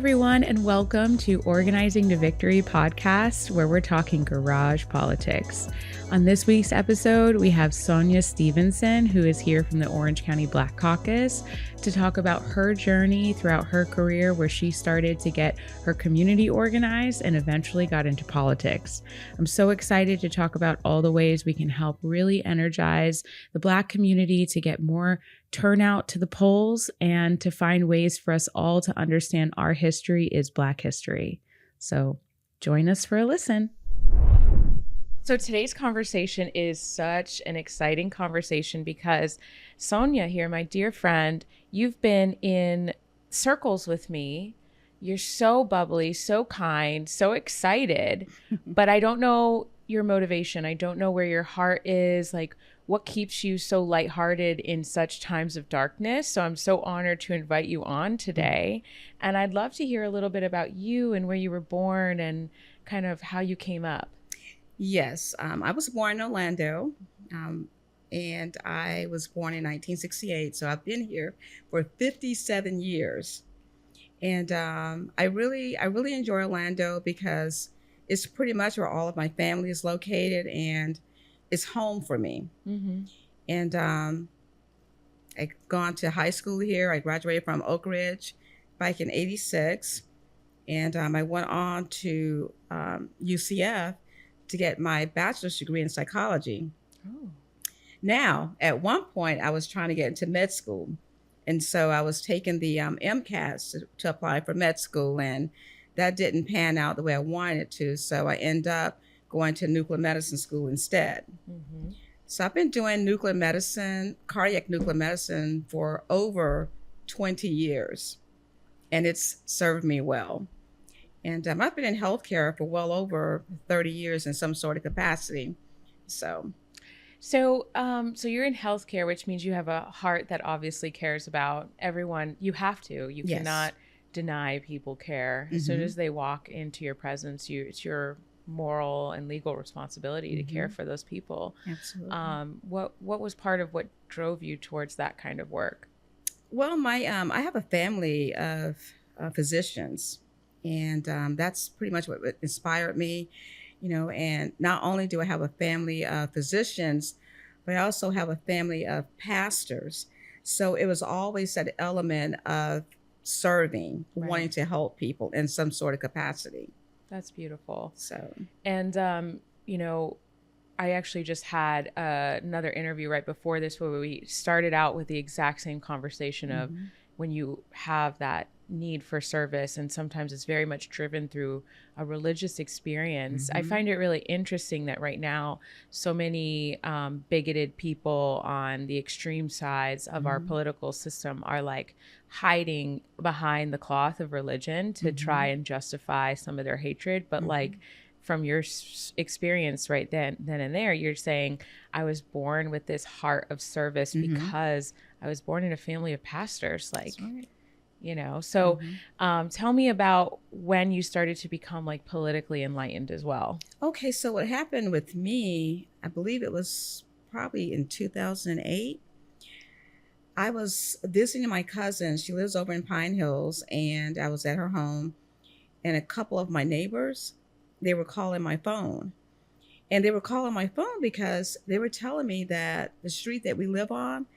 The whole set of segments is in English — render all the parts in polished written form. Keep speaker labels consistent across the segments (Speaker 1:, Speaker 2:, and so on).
Speaker 1: everyone, and welcome to Organizing to Victory podcast, where we're talking garage politics. On this week's episode, we have Sonya Stevenson, who is here from the Orange County Black Caucus, to talk about her journey throughout her career, where she started to get her community organized and eventually got into politics. I'm so excited to talk about all the ways we can help really energize the Black community to get more turnout to the polls and to find ways for us all to understand our history is Black history. So join us for a listen. So today's conversation is such an exciting conversation because Sonya here, my dear friend, you've been in circles with me. You're so bubbly, so kind, so excited, but I don't know your motivation. I don't know where your heart is, like what keeps you so lighthearted in such times of darkness. So I'm so honored to invite you on today. And I'd love to hear a little bit about you and where you were born and kind of how you came up.
Speaker 2: Yes, I was born in Orlando, and I was born in 1968. So I've been here for 57 years, and I really enjoy Orlando because it's pretty much where all of my family is located, and it's home for me.
Speaker 1: Mm-hmm.
Speaker 2: And I gone to high school here. I graduated from Oak Ridge back in '86, and I went on to UCF to get my bachelor's degree in psychology.
Speaker 1: Oh.
Speaker 2: Now, at one point, I was trying to get into med school. And so I was taking the MCATs to apply for med school, and that didn't pan out the way I wanted it to. So I ended up going to nuclear medicine school instead.
Speaker 1: Mm-hmm.
Speaker 2: So I've been doing nuclear medicine, cardiac nuclear medicine for over 20 years, and it's served me well. And I've been in healthcare for well over 30 years in some sort of capacity. So
Speaker 1: you're in healthcare, which means you have a heart that obviously cares about everyone. You have to. You
Speaker 2: Yes.
Speaker 1: cannot deny people care. As soon as they walk into your presence, it's your moral and legal responsibility to care for those people.
Speaker 2: Absolutely.
Speaker 1: What was part of what drove you towards that kind of work?
Speaker 2: Well, I have a family of physicians, and that's pretty much what inspired me, and not only do I have a family of physicians, but I also have a family of pastors. So it was always that element of serving,
Speaker 1: Right.
Speaker 2: wanting to help people in some sort of capacity.
Speaker 1: That's beautiful.
Speaker 2: So,
Speaker 1: And, I actually just had another interview right before this where we started out with the exact same conversation of when you have that need for service, and sometimes it's very much driven through a religious experience. I find it really interesting that right now so many bigoted people on the extreme sides of our political system are like hiding behind the cloth of religion to try and justify some of their hatred, but like from your experience right then and there, you're saying I was born with this heart of service because I was born in a family of pastors. Like,
Speaker 2: that's right.
Speaker 1: So tell me about when you started to become like politically enlightened as well.
Speaker 2: Okay, so what happened with me, I believe it was probably in 2008. I was visiting my cousin. She lives over in Pine Hills, and I was at her home, and a couple of my neighbors, they were calling my phone. And they were calling my phone because they were telling me that the street that we live on,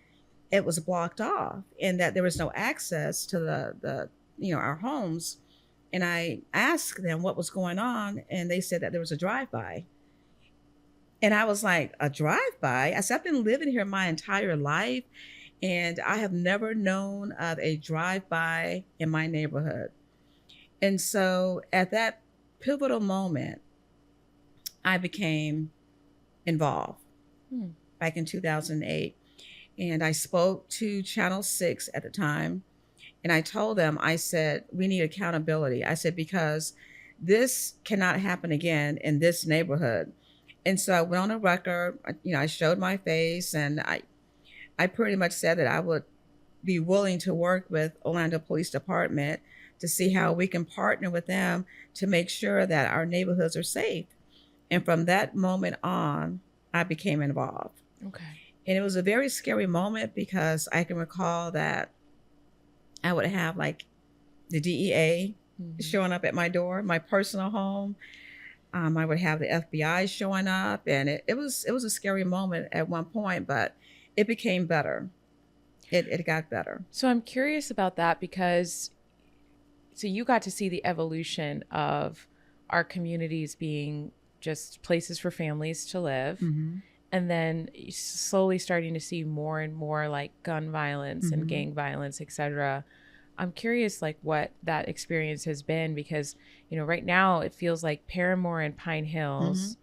Speaker 2: it was blocked off, and that there was no access to the our homes. And I asked them what was going on, and they said that there was a drive-by. And I was like, a drive-by? I said, I've been living here my entire life, and I have never known of a drive-by in my neighborhood. And so at that pivotal moment, I became involved back in 2008. And I spoke to Channel 6 at the time, and I told them, I said, we need accountability. I said, because this cannot happen again in this neighborhood. And so I went on a record, I showed my face, and I pretty much said that I would be willing to work with Orlando Police Department to see how we can partner with them to make sure that our neighborhoods are safe. And from that moment on, I became involved.
Speaker 1: Okay.
Speaker 2: And it was a very scary moment because I can recall that I would have like the DEA showing up at my door, my personal home. I would have the FBI showing up, and it was a scary moment at one point, but it became better. It got better.
Speaker 1: So I'm curious about that because so you got to see the evolution of our communities being just places for families to live.
Speaker 2: Mm-hmm.
Speaker 1: And then slowly starting to see more and more like gun violence and gang violence, etc. I'm curious like what that experience has been because, right now it feels like Paramore and Pine Hills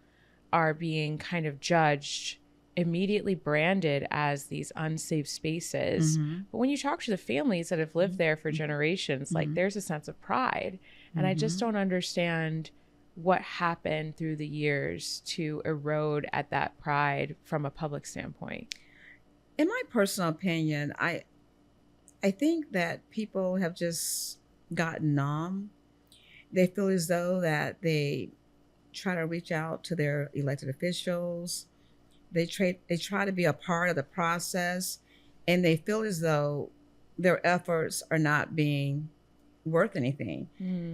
Speaker 1: are being kind of judged, immediately branded as these unsafe spaces. But when you talk to the families that have lived there for generations, like there's a sense of pride. And I just don't understand what happened through the years to erode at that pride from a public standpoint.
Speaker 2: In my personal opinion, I think that people have just gotten numb. They feel as though that they try to reach out to their elected officials. They try to be a part of the process, and they feel as though their efforts are not being worth anything.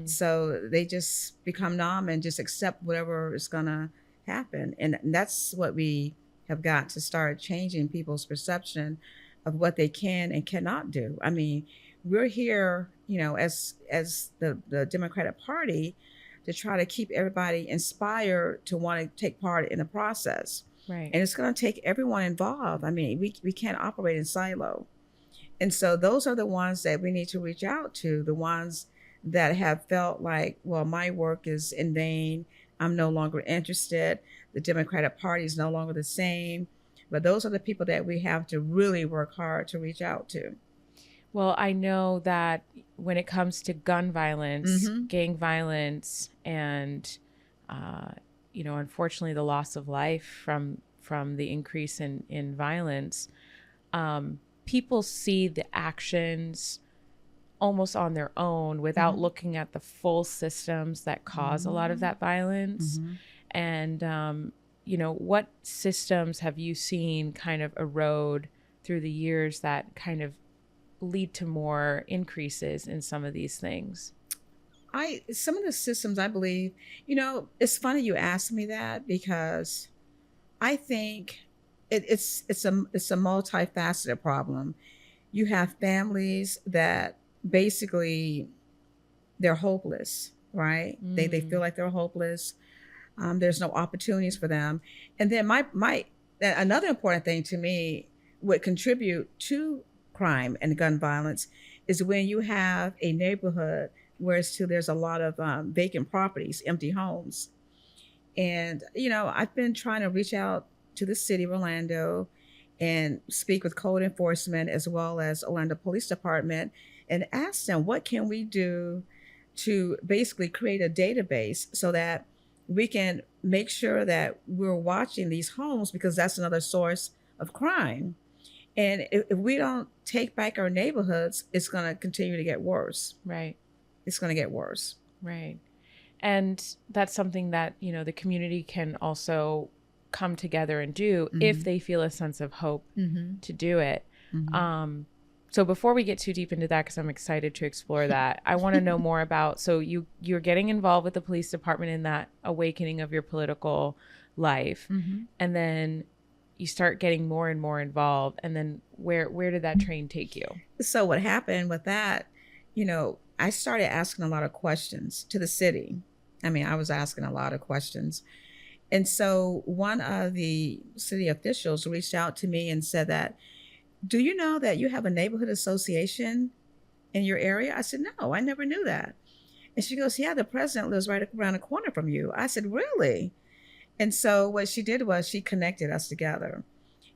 Speaker 2: So they just become numb and just accept whatever is going to happen. And that's what we have got to start changing people's perception of what they can and cannot do. I mean, we're here, as the Democratic Party to try to keep everybody inspired to want to take part in the process.
Speaker 1: Right.
Speaker 2: And it's going to take everyone involved. I mean, we can't operate in silo. And so those are the ones that we need to reach out to, the ones that have felt like, well, my work is in vain. I'm no longer interested. The Democratic Party is no longer the same. But those are the people that we have to really work hard to reach out to.
Speaker 1: Well, I know that when it comes to gun violence, gang violence, and, unfortunately, the loss of life from the increase in violence, people see the actions almost on their own without looking at the full systems that cause a lot of that violence. And, what systems have you seen kind of erode through the years that kind of lead to more increases in some of these things?
Speaker 2: Some of the systems, I believe, it's funny you asked me that because I think it's a multifaceted problem. You have families that basically they're hopeless, right? They feel like they're hopeless. There's no opportunities for them. And then another important thing to me would contribute to crime and gun violence is when you have a neighborhood where there's a lot of vacant properties, empty homes. And, I've been trying to reach out to the city of Orlando and speak with code enforcement as well as Orlando Police Department and ask them what can we do to basically create a database so that we can make sure that we're watching these homes because that's another source of crime. And if we don't take back our neighborhoods, it's going to continue to get worse.
Speaker 1: Right.
Speaker 2: It's going to get worse.
Speaker 1: Right. And that's something that, the community can also come together and do if they feel a sense of hope to do it. So before we get too deep into that, because I'm excited to explore that, I want to know more about, so you're getting involved with the police department in that awakening of your political life. And then you start getting more and more involved. And then where did that train take you?
Speaker 2: So what happened with that, I started asking a lot of questions to the city. I mean, I was asking a lot of questions. And so one of the city officials reached out to me and said that, do you know that you have a neighborhood association in your area? I said, no, I never knew that. And she goes, yeah, the president lives right around the corner from you. I said, really? And so what she did was she connected us together.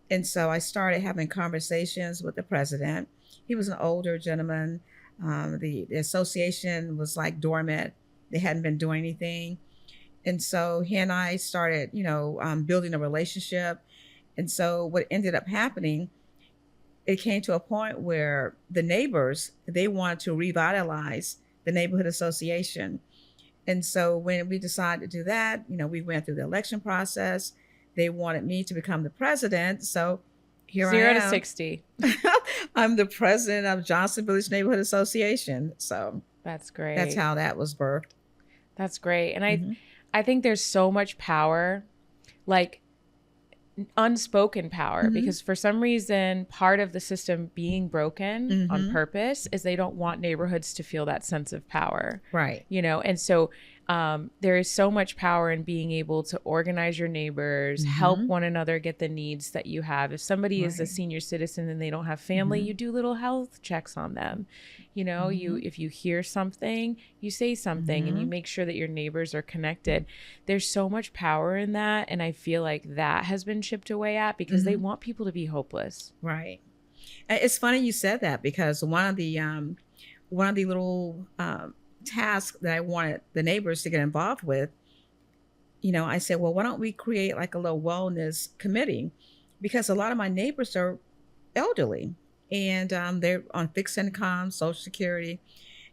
Speaker 2: And so I started having conversations with the president. He was an older gentleman. The association was like dormant. They hadn't been doing anything. And so he and I started, building a relationship. And so what ended up happening, it came to a point where the neighbors, they wanted to revitalize the neighborhood association. And so when we decided to do that, we went through the election process. They wanted me to become the president. So here
Speaker 1: 0
Speaker 2: I am.
Speaker 1: to 60.
Speaker 2: I'm the president of Johnson Village Neighborhood Association. So
Speaker 1: That's great.
Speaker 2: That's how that was birthed.
Speaker 1: That's great. And I think there's so much power, like unspoken power, because for some reason, part of the system being broken on purpose is they don't want neighborhoods to feel that sense of power.
Speaker 2: Right.
Speaker 1: You know, and so there is so much power in being able to organize your neighbors, help one another get the needs that you have. If somebody is a senior citizen and they don't have family, you do little health checks on them. You know, if you hear something, you say something and you make sure that your neighbors are connected. There's so much power in that. And I feel like that has been chipped away at because they want people to be hopeless.
Speaker 2: Right. It's funny you said that, because one of the little tasks that I wanted the neighbors to get involved with, you know, I said, well, why don't we create like a little wellness committee? Because a lot of my neighbors are elderly, and they're on fixed income, Social Security.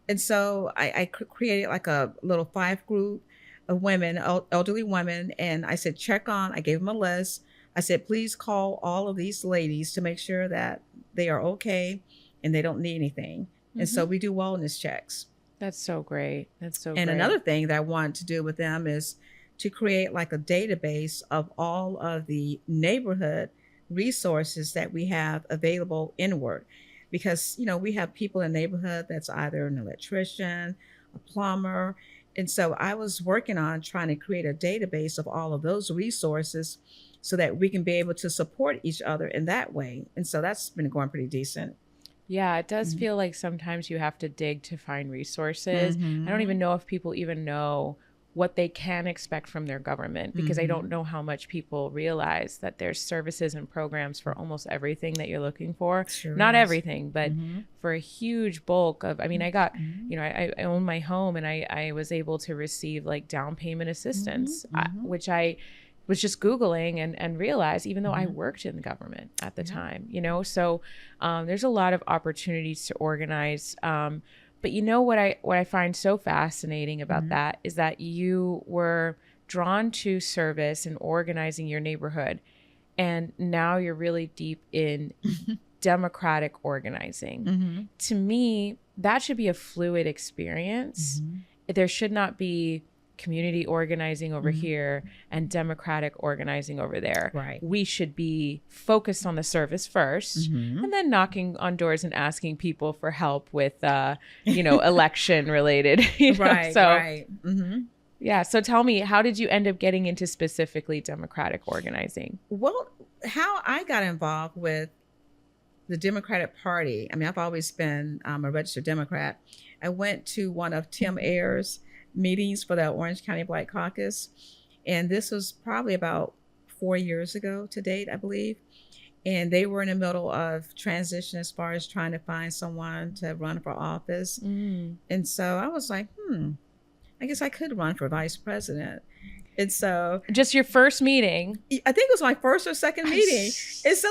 Speaker 2: And so I created like a little 5 group of women, elderly women. And I said, I gave them a list. I said, please call all of these ladies to make sure that they are okay and they don't need anything. And so we do wellness checks.
Speaker 1: That's so great. That's so
Speaker 2: And
Speaker 1: great.
Speaker 2: another thing that I wanted to do with them is to create like a database of all of the neighborhood resources that we have available inward. Because, you know, we have people in the neighborhood that's either an electrician, a plumber. And so I was working on trying to create a database of all of those resources so that we can be able to support each other in that way. And so that's been going pretty decent.
Speaker 1: Yeah, it does feel like sometimes you have to dig to find resources. I don't even know if people even know what they can expect from their government, because I don't know how much people realize that there's services and programs for almost everything that you're looking for.
Speaker 2: Sure
Speaker 1: Not
Speaker 2: is.
Speaker 1: everything, but for a huge bulk of, I mean, I got, you know, I own my home, and I was able to receive like down payment assistance, which I was just Googling and realized, even though I worked in the government at the time, you know, so there's a lot of opportunities to organize. But you know what I find so fascinating about that is that you were drawn to service and organizing your neighborhood, and now you're really deep in democratic organizing. To me, that should be a fluid experience. There should not be community organizing over here and democratic organizing over there.
Speaker 2: Right.
Speaker 1: We should be focused on the service first, and then knocking on doors and asking people for help with, you know, election related. You know?
Speaker 2: Right.
Speaker 1: So,
Speaker 2: Right.
Speaker 1: yeah. So tell me, how did you end up getting into specifically democratic organizing?
Speaker 2: Well, how I got involved with the Democratic Party, I mean, I've always been a registered Democrat. I went to one of Tim Ayer's meetings for the Orange County Black Caucus. And this was probably about 4 years ago to date, I believe. And they were in the middle of transition as far as trying to find someone to run for office. And so I was like, I guess I could run for vice president. And so
Speaker 1: just your first meeting.
Speaker 2: I think it was my first or second meeting. And so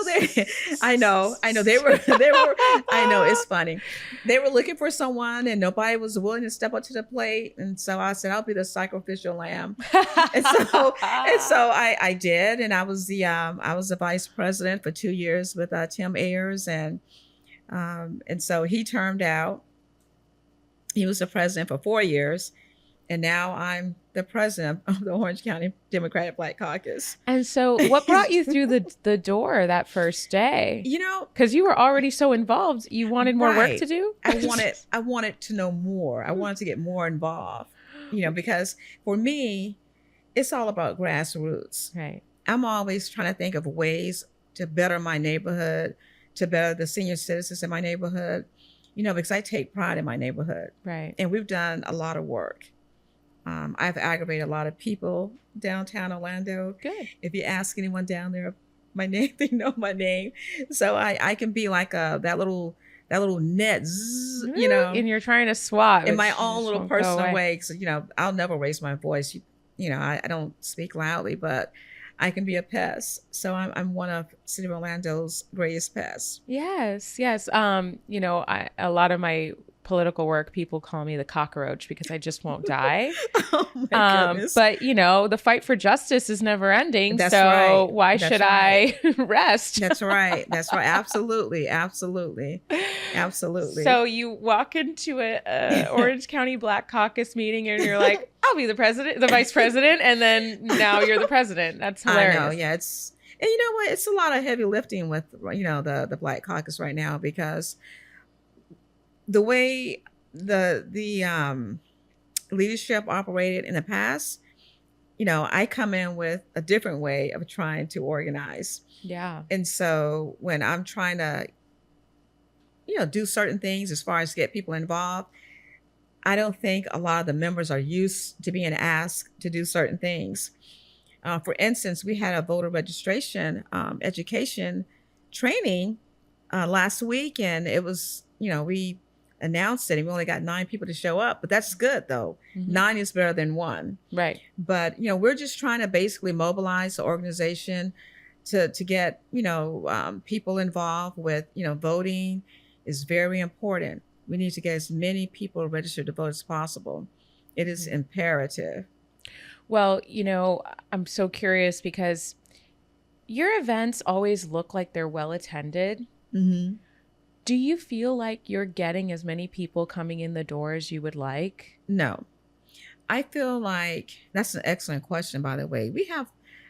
Speaker 2: I know they were, I know, it's funny. They were looking for someone and nobody was willing to step up to the plate. And so I said, I'll be the sacrificial lamb. and so I did. And I was the vice president for 2 years with Tim Ayers. And so he turned out, he was the president for 4 years. And now I'm the president of the Orange County Democratic Black Caucus.
Speaker 1: And so what brought you through the door that first day?
Speaker 2: You know,
Speaker 1: because you were already so involved. You wanted more work to do?
Speaker 2: I wanted to know more. I wanted to get more involved, you know, because for me, it's all about grassroots.
Speaker 1: Right.
Speaker 2: I'm always trying to think of ways to better my neighborhood, to better the senior citizens in my neighborhood, you know, because I take pride in my neighborhood.
Speaker 1: Right.
Speaker 2: And we've done a lot of work. I've aggravated a lot of people downtown Orlando.
Speaker 1: Good.
Speaker 2: If you ask anyone down there my name, they know my name. So I can be like that little net, you know.
Speaker 1: And you're trying to swat
Speaker 2: in my own little personal way. So, you know, I'll never raise my voice. You know, I don't speak loudly, but I can be a pest. So I'm one of City of Orlando's greatest pests.
Speaker 1: Yes. You know, a lot of my political work, people call me the cockroach because I just won't die.
Speaker 2: Oh my goodness.
Speaker 1: But the fight for justice is never ending.
Speaker 2: That's
Speaker 1: so
Speaker 2: right.
Speaker 1: why
Speaker 2: That's
Speaker 1: should
Speaker 2: right.
Speaker 1: I rest?
Speaker 2: That's right. That's right. Absolutely. Absolutely. Absolutely.
Speaker 1: So you walk into a Orange County Black Caucus meeting and you're like, I'll be the president, the vice president. And then now you're the president. That's hilarious.
Speaker 2: I know. Yeah. And you know what? It's a lot of heavy lifting with, the Black Caucus right now, because the way the leadership operated in the past, I come in with a different way of trying to organize.
Speaker 1: Yeah.
Speaker 2: And so when I'm trying to, do certain things as far as get people involved, I don't think a lot of the members are used to being asked to do certain things. For instance, we had a voter registration education training last week, and it was, we announced it and we only got 9 people to show up, but that's good though. 9 is better than 1.
Speaker 1: Right.
Speaker 2: But, we're just trying to basically mobilize the organization to get, people involved with, voting is very important. We need to get as many people registered to vote as possible. It is imperative.
Speaker 1: Well, I'm so curious because your events always look like they're well attended.
Speaker 2: Mm-hmm.
Speaker 1: Do you feel like you're getting as many people coming in the door as you would like?
Speaker 2: No. I feel like that's an excellent question, by the way.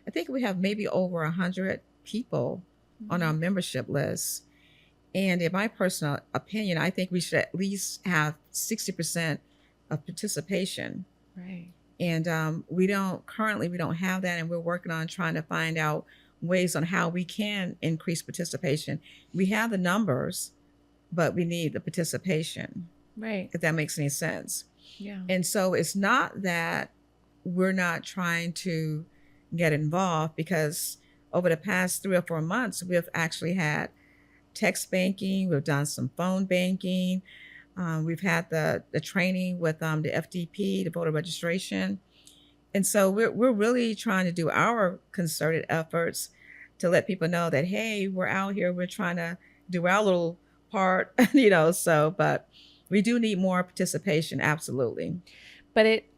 Speaker 2: I think we have maybe over 100 people on our membership list. And in my personal opinion, I think we should at least have 60% of participation.
Speaker 1: Right.
Speaker 2: And we don't have that. And we're working on trying to find out ways on how we can increase participation. We have the numbers, but we need the participation.
Speaker 1: Right.
Speaker 2: If that makes any sense.
Speaker 1: Yeah.
Speaker 2: And so it's not that we're not trying to get involved, because over the past 3 or 4 months, we've actually had text banking. We've done some phone banking. We've had the training with the FDP, the voter registration. And so we're really trying to do our concerted efforts to let people know that, hey, we're out here. We're trying to do our little part, but we do need more participation. Absolutely.
Speaker 1: But it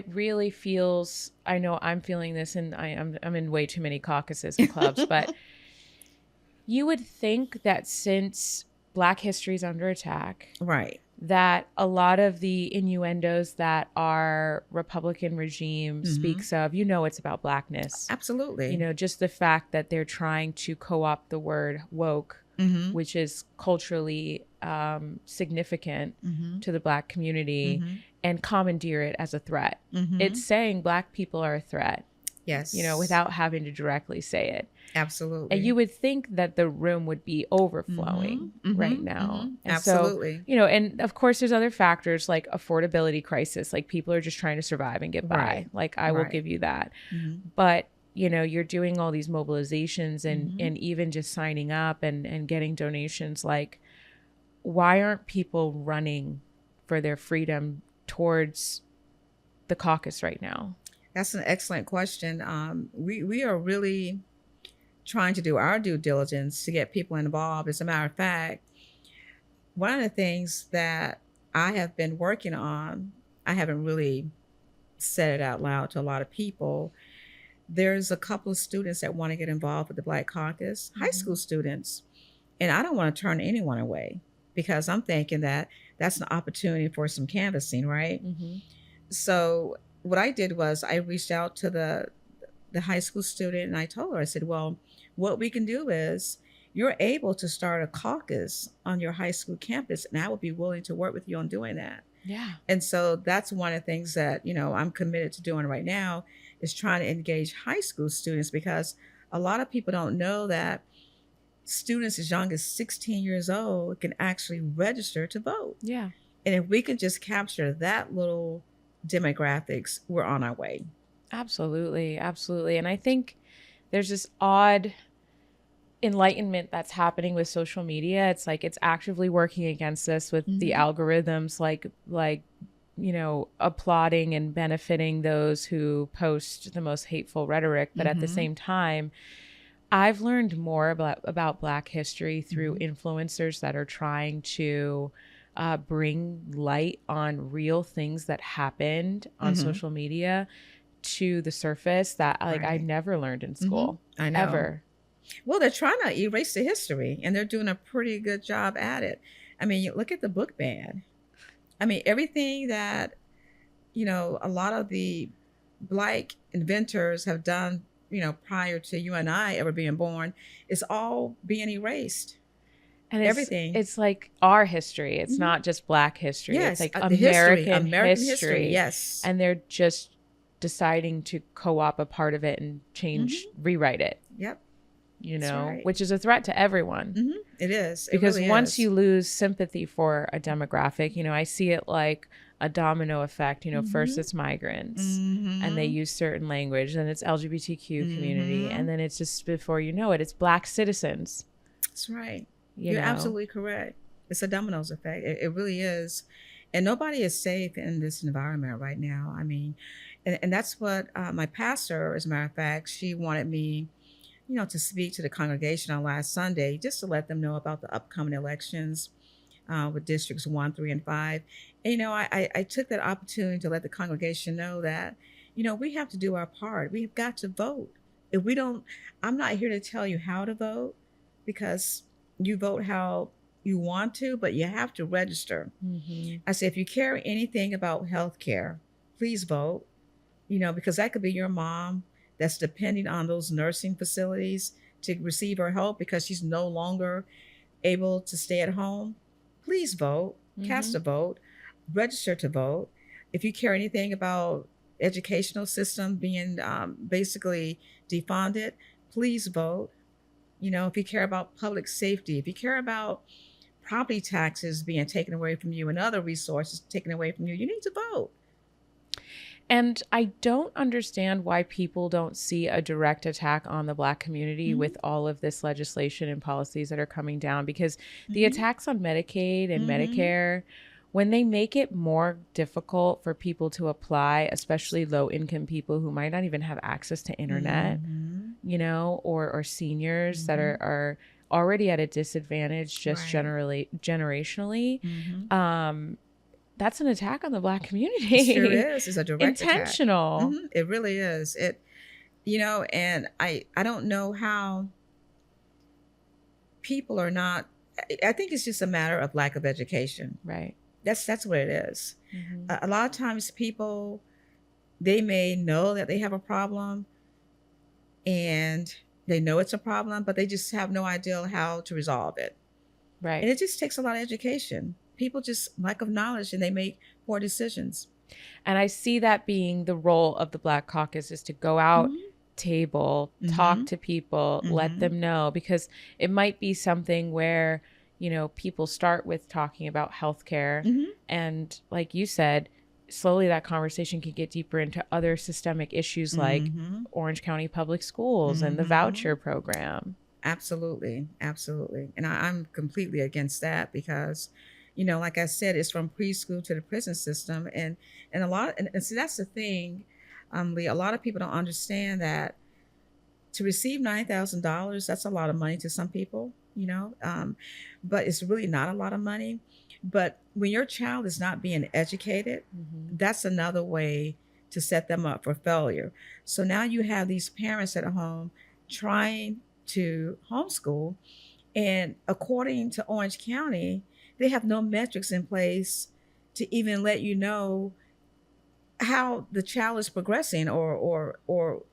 Speaker 1: really feels, I know I'm feeling this, and I'm in way too many caucuses and clubs, but you would think that since Black history is under attack,
Speaker 2: right,
Speaker 1: that a lot of the innuendos that our Republican regime speaks of, it's about Blackness.
Speaker 2: Absolutely.
Speaker 1: Just the fact that they're trying to co-opt the word woke, which is culturally significant to the Black community, and commandeer it as a threat. It's saying Black people are a threat.
Speaker 2: Yes.
Speaker 1: Without having to directly say it.
Speaker 2: Absolutely.
Speaker 1: And you would think that the room would be overflowing right now. And
Speaker 2: absolutely.
Speaker 1: So, and of course there's other factors like affordability crisis, like people are just trying to survive and get by.
Speaker 2: Right.
Speaker 1: Like I will give you that. But, you're doing all these mobilizations and even just signing up and getting donations. Like, why aren't people running for their freedom towards the caucus right now?
Speaker 2: That's an excellent question. We are really trying to do our due diligence to get people involved. As a matter of fact, one of the things that I have been working on, I haven't really said it out loud to a lot of people. There's a couple of students that want to get involved with the Black Caucus, high school students. And I don't want to turn anyone away, because I'm thinking that that's an opportunity for some canvassing, right? So what I did was I reached out to the high school student, and I told her, I said, well, what we can do is you're able to start a caucus on your high school campus, and I would be willing to work with you on doing that.
Speaker 1: Yeah.
Speaker 2: And so that's one of the things that, I'm committed to doing right now, is trying to engage high school students, because a lot of people don't know that students as young as 16 years old can actually register to vote.
Speaker 1: Yeah.
Speaker 2: And if we can just capture that little demographics, we're on our way.
Speaker 1: Absolutely. Absolutely. And I think there's this odd enlightenment that's happening with social media. It's like it's actively working against us with the algorithms, like applauding and benefiting those who post the most hateful rhetoric. But at the same time, I've learned more about Black history through influencers that are trying to bring light on real things that happened on social media to the surface that like I
Speaker 2: Right.
Speaker 1: never learned in school.
Speaker 2: I know.
Speaker 1: Ever.
Speaker 2: Well, they're trying to erase the history, and they're doing a pretty good job at it. I mean, you look at the book ban. I mean, everything that, a lot of the Black inventors have done, prior to you and I ever being born, is all being erased.
Speaker 1: And
Speaker 2: Everything.
Speaker 1: it's like our history. It's not just Black history.
Speaker 2: Yes,
Speaker 1: It's like
Speaker 2: the history,
Speaker 1: American
Speaker 2: American
Speaker 1: history.
Speaker 2: yes.
Speaker 1: And they're just deciding to co-op a part of it and change, rewrite it.
Speaker 2: Yep.
Speaker 1: Right. Which is a threat to everyone.
Speaker 2: It is.
Speaker 1: Because
Speaker 2: really
Speaker 1: once
Speaker 2: is.
Speaker 1: you lose sympathy for a demographic, I see it like a domino effect. First it's migrants and they use certain language, then it's LGBTQ community, and then it's just before you know it, it's Black citizens.
Speaker 2: That's right. You're absolutely correct. It's a dominoes effect. It really is. And nobody is safe in this environment right now. I mean, and that's what my pastor, as a matter of fact, she wanted me, to speak to the congregation on last Sunday, just to let them know about the upcoming elections with districts 1, 3, and 5. And, I took that opportunity to let the congregation know that, we have to do our part. We've got to vote. If we don't, I'm not here to tell you how to vote, because you vote how you want to, but you have to register. I say, if you care anything about health care, please vote, because that could be your mom that's depending on those nursing facilities to receive her help because she's no longer able to stay at home. Please vote, cast a vote, register to vote. If you care anything about educational system being basically defunded, please vote. If you care about public safety, if you care about property taxes being taken away from you and other resources taken away from you, you need to vote.
Speaker 1: And I don't understand why people don't see a direct attack on the Black community with all of this legislation and policies that are coming down, because the attacks on Medicaid and Medicare, when they make it more difficult for people to apply, especially low income people who might not even have access to internet, or seniors that are already at a disadvantage just generationally, that's an attack on the Black community.
Speaker 2: It sure is. It's a direct
Speaker 1: intentional.
Speaker 2: It really is. And I don't know how people are not. I think it's just a matter of lack of education.
Speaker 1: Right.
Speaker 2: That's what it is. A lot of times people, they may know that they have a problem and they know it's a problem, but they just have no idea how to resolve it.
Speaker 1: Right.
Speaker 2: And it just takes a lot of education. People just lack of knowledge and they make poor decisions.
Speaker 1: And I see that being the role of the Black Caucus, is to go out, table, talk to people, let them know, because it might be something where, people start with talking about healthcare. And like you said, slowly that conversation can get deeper into other systemic issues like Orange County Public Schools and the voucher program. Absolutely.
Speaker 2: Absolutely. And I'm completely against that because, like I said, it's from preschool to the prison system. And see, that's the thing, Lee, a lot of people don't understand that to receive $9,000, that's a lot of money to some people, but it's really not a lot of money. But when your child is not being educated, that's another way to set them up for failure. So now you have these parents at home trying to homeschool, and according to Orange County, they have no metrics in place to even let you know how the child is progressing or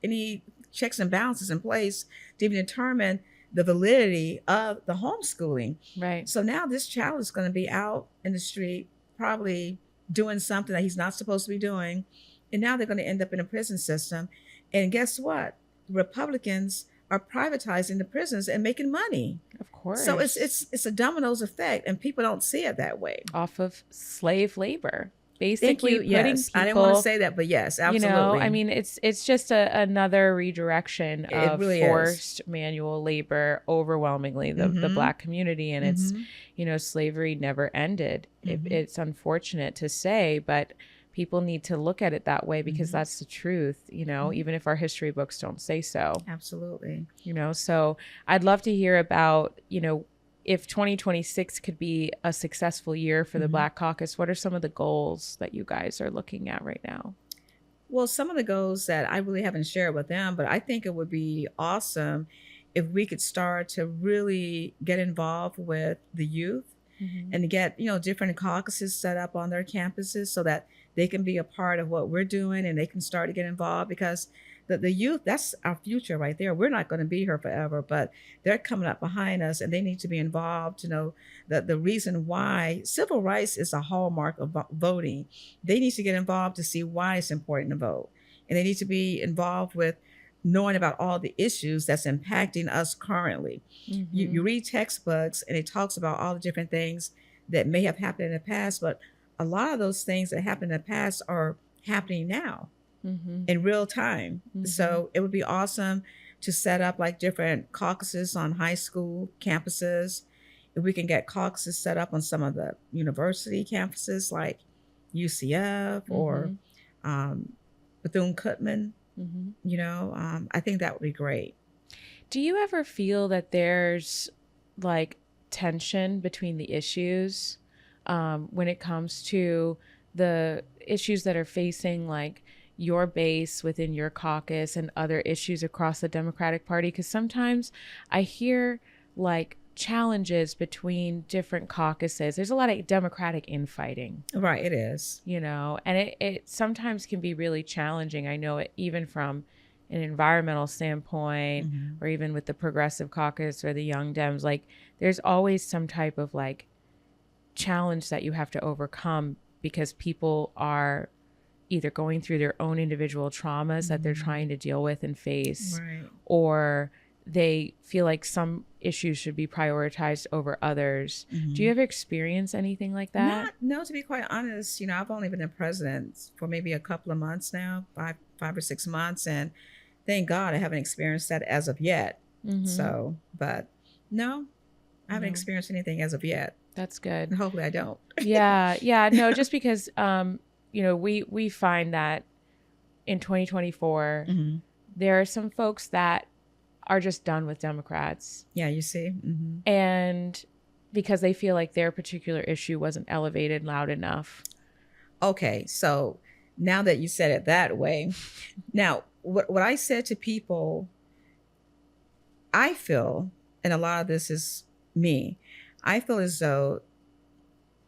Speaker 2: any checks and balances in place to even determine the validity of the homeschooling.
Speaker 1: Right.
Speaker 2: So now this child is going to be out in the street, probably doing something that he's not supposed to be doing. And now they're going to end up in a prison system. And guess what? Republicans are privatizing the prisons and making money.
Speaker 1: Of course.
Speaker 2: So it's a dominoes effect, and people don't see it that way.
Speaker 1: Off of slave labor. Basically putting
Speaker 2: yes.
Speaker 1: people,
Speaker 2: I didn't want to say that, but yes, absolutely.
Speaker 1: I mean, it's just another redirection of
Speaker 2: really
Speaker 1: forced manual labor, overwhelmingly the Black community. And it's, slavery never ended. It's unfortunate to say, but people need to look at it that way because that's the truth, even if our history books don't say so.
Speaker 2: Absolutely.
Speaker 1: So I'd love to hear about, if 2026 could be a successful year for the Black Caucus, what are some of the goals that you guys are looking at right now?
Speaker 2: Well, some of the goals that I really haven't shared with them, but I think it would be awesome if we could start to really get involved with the youth and to get, different caucuses set up on their campuses so that they can be a part of what we're doing and they can start to get involved, because the youth, that's our future right there. We're not going to be here forever, but they're coming up behind us and they need to be involved to know that the reason why civil rights is a hallmark of voting. They need to get involved to see why it's important to vote. And they need to be involved with knowing about all the issues that's impacting us currently. You read textbooks and it talks about all the different things that may have happened in the past, but a lot of those things that happened in the past are happening now in real time. So it would be awesome to set up like different caucuses on high school campuses. If we can get caucuses set up on some of the university campuses like UCF or Bethune-Cookman, I think that would be great.
Speaker 1: Do you ever feel that there's like tension between the issues when it comes to the issues that are facing like your base within your caucus and other issues across the Democratic Party? Because sometimes I hear like challenges between different caucuses. There's a lot of Democratic infighting.
Speaker 2: Right, it is.
Speaker 1: And it sometimes can be really challenging. I know it even from an environmental standpoint or even with the Progressive Caucus or the Young Dems, like there's always some type of like challenge that you have to overcome because people are either going through their own individual traumas that they're trying to deal with and face, or they feel like some issues should be prioritized over others. Do you ever experience anything like that?
Speaker 2: No, to be quite honest, I've only been a president for maybe a couple of months now, five or 6 months, and thank God I haven't experienced that as of yet. So, but no, I haven't experienced anything as of yet.
Speaker 1: That's good.
Speaker 2: And hopefully I don't.
Speaker 1: Yeah. No, just because, we find that in 2024, there are some folks that are just done with Democrats.
Speaker 2: Yeah, you see.
Speaker 1: And because they feel like their particular issue wasn't elevated loud enough.
Speaker 2: Okay, so now that you said it that way, now what I said to people, I feel, and a lot of this is me, I feel as though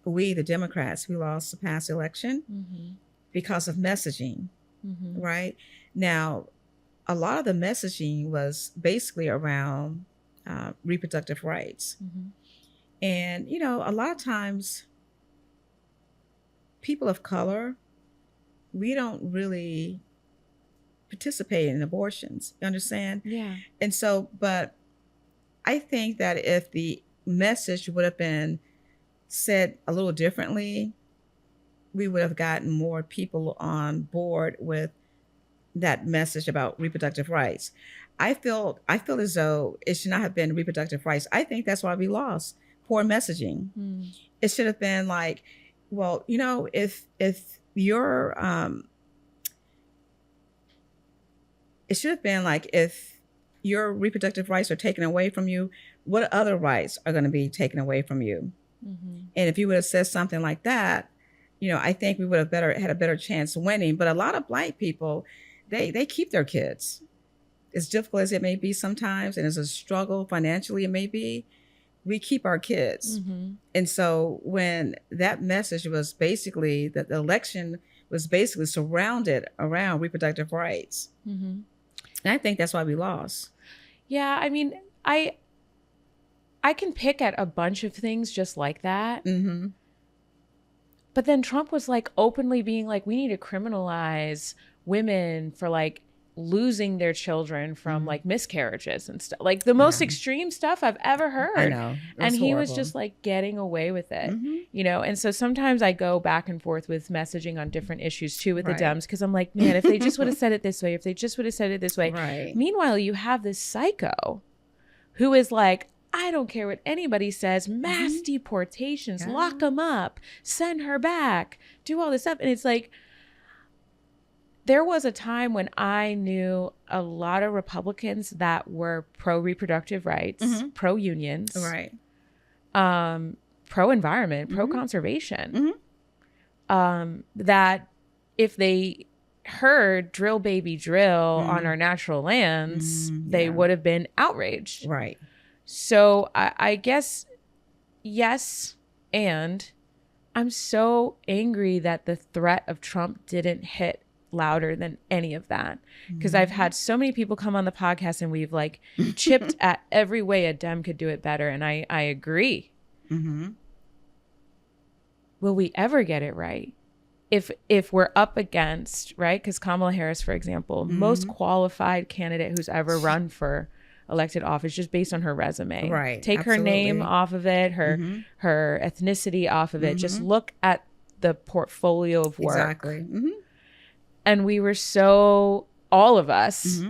Speaker 2: we, the Democrats, we lost the past election because of messaging, right? Now, a lot of the messaging was basically around reproductive rights. And, a lot of times people of color, we don't really participate in abortions. You understand?
Speaker 1: Yeah.
Speaker 2: And so, but I think that if the message would have been said a little differently, we would have gotten more people on board with that message about reproductive rights. I feel as though it should not have been reproductive rights. I think that's why we lost. Poor messaging. It should have been like, well, if you're it should have been like, if your reproductive rights are taken away from you, what other rights are going to be taken away from you? And if you would have said something like that, I think we would have had a better chance of winning. But a lot of Black people, they keep their kids. As difficult as it may be sometimes, and as a struggle financially it may be, we keep our kids. And so when that message was basically that the election was basically surrounded around reproductive rights, and I think that's why we lost.
Speaker 1: Yeah, I mean, I can pick at a bunch of things just like that. But then Trump was like openly being like, we need to criminalize women for like losing their children from like miscarriages and stuff, like the most extreme stuff I've ever heard.
Speaker 2: I know.
Speaker 1: And he was just like getting away with it, and so sometimes I go back and forth with messaging on different issues too with the Dems, because I'm like, man, if they just would have said it this way, if they just would have said it this way. Meanwhile, you have this psycho who is like, I don't care what anybody says, mass deportations, lock them up, send her back, do all this stuff. And it's like, there was a time when I knew a lot of Republicans that were pro-reproductive rights, pro-unions.
Speaker 2: Right.
Speaker 1: pro-environment, pro-conservation. That if they heard drill baby drill on our natural lands, they would have been outraged.
Speaker 2: Right.
Speaker 1: So I guess, yes, and I'm so angry that the threat of Trump didn't hit louder than any of that, because I've had so many people come on the podcast and we've like chipped at every way a Dem could do it better, and I agree. Will we ever get it right? If we're up against, right, because Kamala Harris, for example, most qualified candidate who's ever run for elected office, just based on her resume.
Speaker 2: Right.
Speaker 1: Take
Speaker 2: Absolutely.
Speaker 1: her name off of it, her ethnicity off of it. Just look at the portfolio of work.
Speaker 2: Exactly.
Speaker 1: And we were so, all of us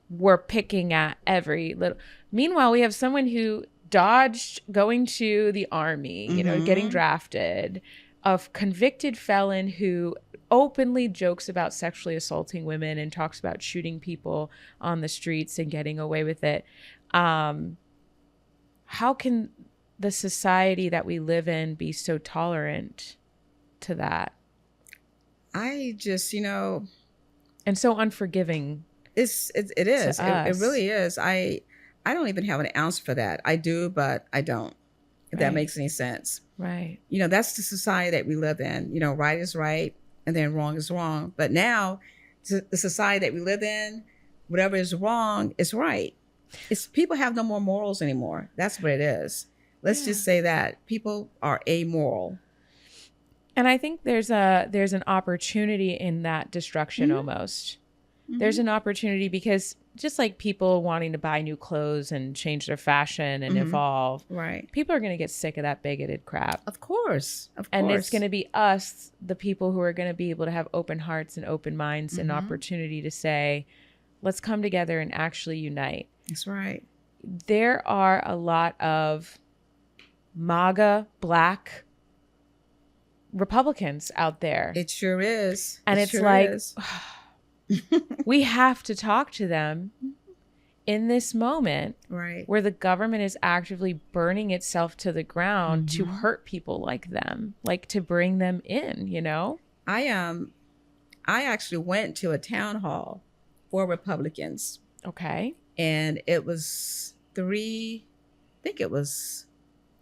Speaker 1: were picking at every little. Meanwhile, we have someone who dodged going to the army, you know, getting drafted, a convicted felon who openly jokes about sexually assaulting women and talks about shooting people on the streets and getting away with it. How can the society that we live in be so tolerant to that?
Speaker 2: I just, you know,
Speaker 1: and so unforgiving.
Speaker 2: It is. It really is. I don't even have an ounce for that. I do, but I don't. If that makes any sense.
Speaker 1: Right.
Speaker 2: You know, that's the society that we live in. You know, right is right and then wrong is wrong. But now the society that we live in, whatever is wrong is right. It's people have no more morals anymore. That's what it is. Let's just say that people are amoral.
Speaker 1: And I think there's an opportunity in that destruction almost. There's an opportunity because just like people wanting to buy new clothes and change their fashion and evolve,
Speaker 2: right?
Speaker 1: People are going to get sick of that bigoted crap.
Speaker 2: Of course.
Speaker 1: And it's going to be us, the people who are going to be able to have open hearts and open minds and opportunity to say, let's come together and actually unite.
Speaker 2: That's right.
Speaker 1: There are a lot of MAGA Black Republicans out there.
Speaker 2: It sure is.
Speaker 1: And it's like, we have to talk to them in this moment,
Speaker 2: right,
Speaker 1: where the government is actively burning itself to the ground to hurt people like them, like to bring them in, you know?
Speaker 2: I actually went to a town hall for Republicans.
Speaker 1: Okay.
Speaker 2: And it was I think it was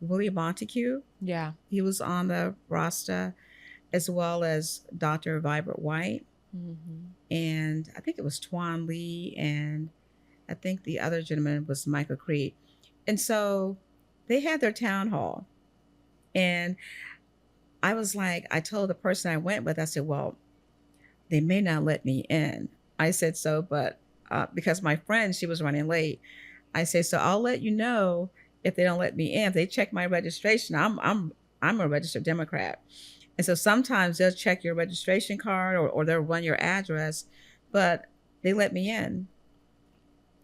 Speaker 2: Willie Montague.
Speaker 1: Yeah.
Speaker 2: He was on the roster, as well as Dr. Vibert White. And I think it was Twan Lee, and I think the other gentleman was Michael Creed. And so they had their town hall. And I was like, I told the person I went with, I said, well, they may not let me in. I said, so, but because my friend, she was running late. I said, so I'll let you know if they don't let me in. If they check my registration, I'm a registered Democrat. And so sometimes they'll check your registration card or they'll run your address, but they let me in.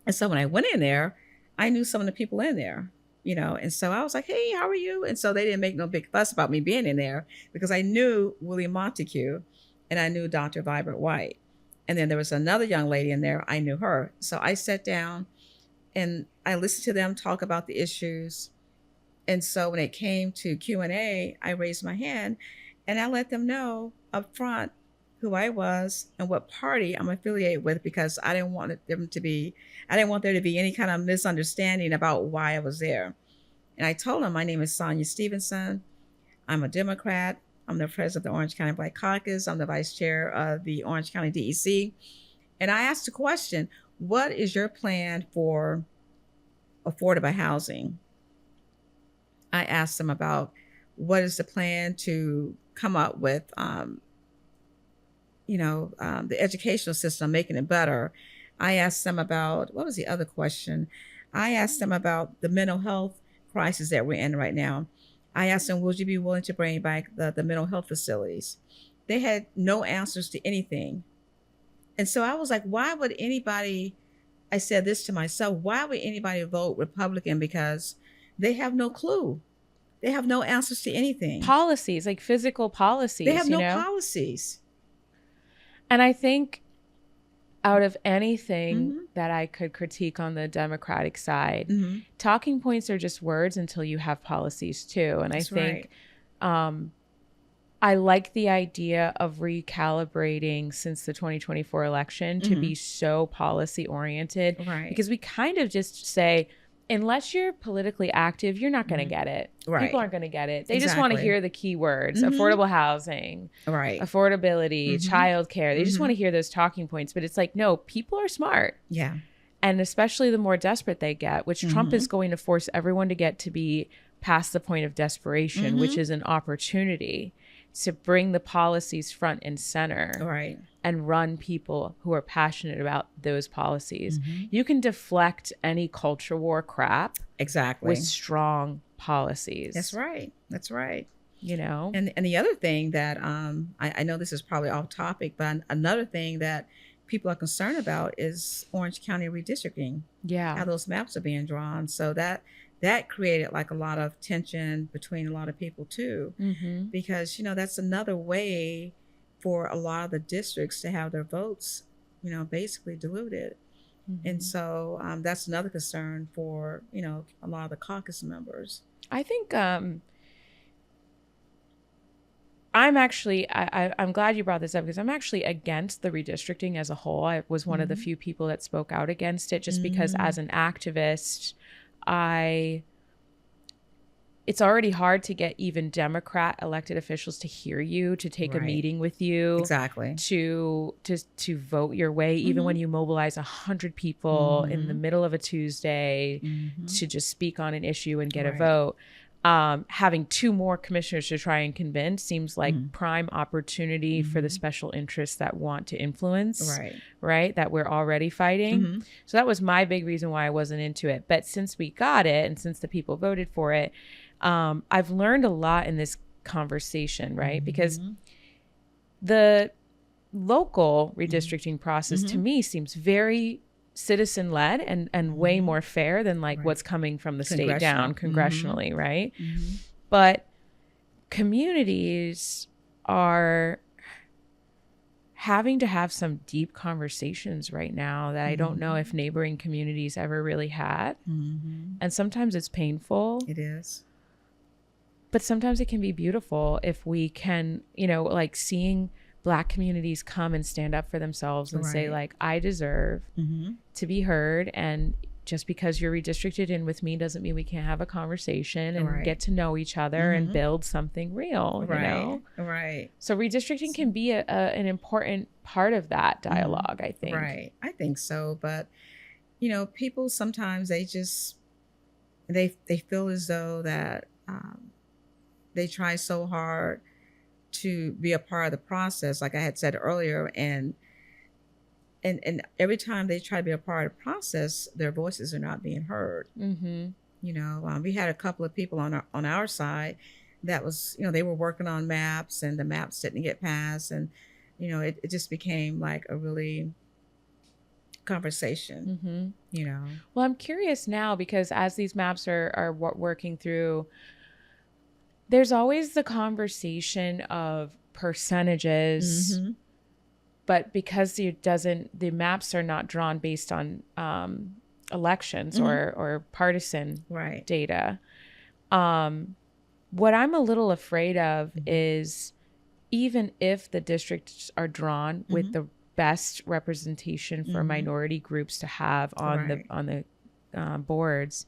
Speaker 2: And so when I went in there, I knew some of the people in there, you know, and so I was like, hey, how are you? And so they didn't make no big fuss about me being in there because I knew Willie Montague and I knew Dr. Vibert White. And then there was another young lady in there. I knew her. So I sat down and I listened to them talk about the issues. And so when it came to Q&A, I raised my hand and I let them know up front who I was and what party I'm affiliated with, because I didn't want there to be any kind of misunderstanding about why I was there. And I told them my name is Sonya Stevenson. I'm a Democrat. I'm the president of the Orange County Black Caucus. I'm the vice chair of the Orange County DEC. And I asked the question, what is your plan for affordable housing? I asked them about what is the plan to come up with, the educational system, making it better. I asked them about, what was the other question? I asked them about the mental health crisis that we're in right now. I asked them, would you be willing to bring back the mental health facilities? They had no answers to anything. And so I was like, why would anybody, I said this to myself, why would anybody vote Republican? Because they have no clue. They have no answers to anything.
Speaker 1: Policies, like physical policies.
Speaker 2: They have no policies.
Speaker 1: And I think out of anything
Speaker 2: Mm-hmm.
Speaker 1: that I could critique on the Democratic side,
Speaker 2: Mm-hmm.
Speaker 1: talking points are just words until you have policies too. And I
Speaker 2: That's
Speaker 1: think
Speaker 2: right.
Speaker 1: I like the idea of recalibrating since the 2024 election to
Speaker 2: Mm-hmm.
Speaker 1: be so policy oriented,
Speaker 2: Right.
Speaker 1: because we kind of just say, unless you're politically active, you're not going to
Speaker 2: Mm-hmm.
Speaker 1: get it. People
Speaker 2: Right.
Speaker 1: aren't going to get it. They just want to
Speaker 2: Exactly.
Speaker 1: hear the key words:
Speaker 2: Mm-hmm.
Speaker 1: affordable housing,
Speaker 2: Right.
Speaker 1: affordability,
Speaker 2: Mm-hmm.
Speaker 1: childcare. They just want
Speaker 2: Mm-hmm.
Speaker 1: to hear those talking points. But it's like, no, people are smart.
Speaker 2: Yeah.
Speaker 1: And especially the more desperate they get, which Trump
Speaker 2: Mm-hmm.
Speaker 1: is going to force everyone to get to be past the point of desperation, which
Speaker 2: Mm-hmm.
Speaker 1: is an opportunity to bring the policies front and center
Speaker 2: Right.
Speaker 1: and run people who are passionate about those policies.
Speaker 2: Mm-hmm.
Speaker 1: You can deflect any culture war crap
Speaker 2: Exactly.
Speaker 1: with strong policies.
Speaker 2: That's right. That's right.
Speaker 1: You know?
Speaker 2: And the other thing that I know this is probably off topic, but another thing that people are concerned about is Orange County redistricting,
Speaker 1: Yeah.
Speaker 2: how those maps are being drawn. So that created like a lot of tension between a lot of people too,
Speaker 1: Mm-hmm.
Speaker 2: because that's another way for a lot of the districts to have their votes, basically diluted.
Speaker 1: Mm-hmm.
Speaker 2: And so that's another concern for a lot of the caucus members.
Speaker 1: I think I'm glad you brought this up, because I'm actually against the redistricting as a whole. I was one of the few people that spoke out against it, just because as an activist, it's already hard to get even Democrat elected officials to hear you, to take a
Speaker 2: Right.
Speaker 1: meeting with you,
Speaker 2: Exactly.
Speaker 1: to vote your way, even when you mobilize 100 people in the middle of a Tuesday to just speak on an issue and get a
Speaker 2: Right.
Speaker 1: vote. Having two more commissioners to try and convince seems like prime opportunity for the special interests that want to influence, right? That we're already fighting. So that was my big reason why I wasn't into it. But since we got it, and since the people voted for it, I've learned a lot in this conversation, right? Because the local redistricting process to me seems very citizen led and way more fair than like what's coming from the state down congressionally, right? But communities are having to have some deep conversations right now that I don't know if neighboring communities ever really had. And sometimes it's painful.
Speaker 2: It is.
Speaker 1: But sometimes it can be beautiful if we can, like seeing Black communities come and stand up for themselves and say, like, I deserve to be heard. And just because you're redistricted in with me doesn't mean we can't have a conversation and get to know each other and build something real, you know?
Speaker 2: Right.
Speaker 1: So redistricting can be an important part of that dialogue, I think.
Speaker 2: Right. I think so. But, people sometimes they just, they feel as though that they try so hard to be a part of the process, like I had said earlier, and every time they try to be a part of the process, their voices are not being heard. We had a couple of people on our side that was, they were working on maps, and the maps didn't get passed, and it just became like a really conversation.
Speaker 1: Well, I'm curious now, because as these maps are working through, there's always the conversation of percentages, but because the maps are not drawn based on elections or partisan data. What I'm a little afraid of is, even if the districts are drawn with the best representation for minority groups to have on the boards,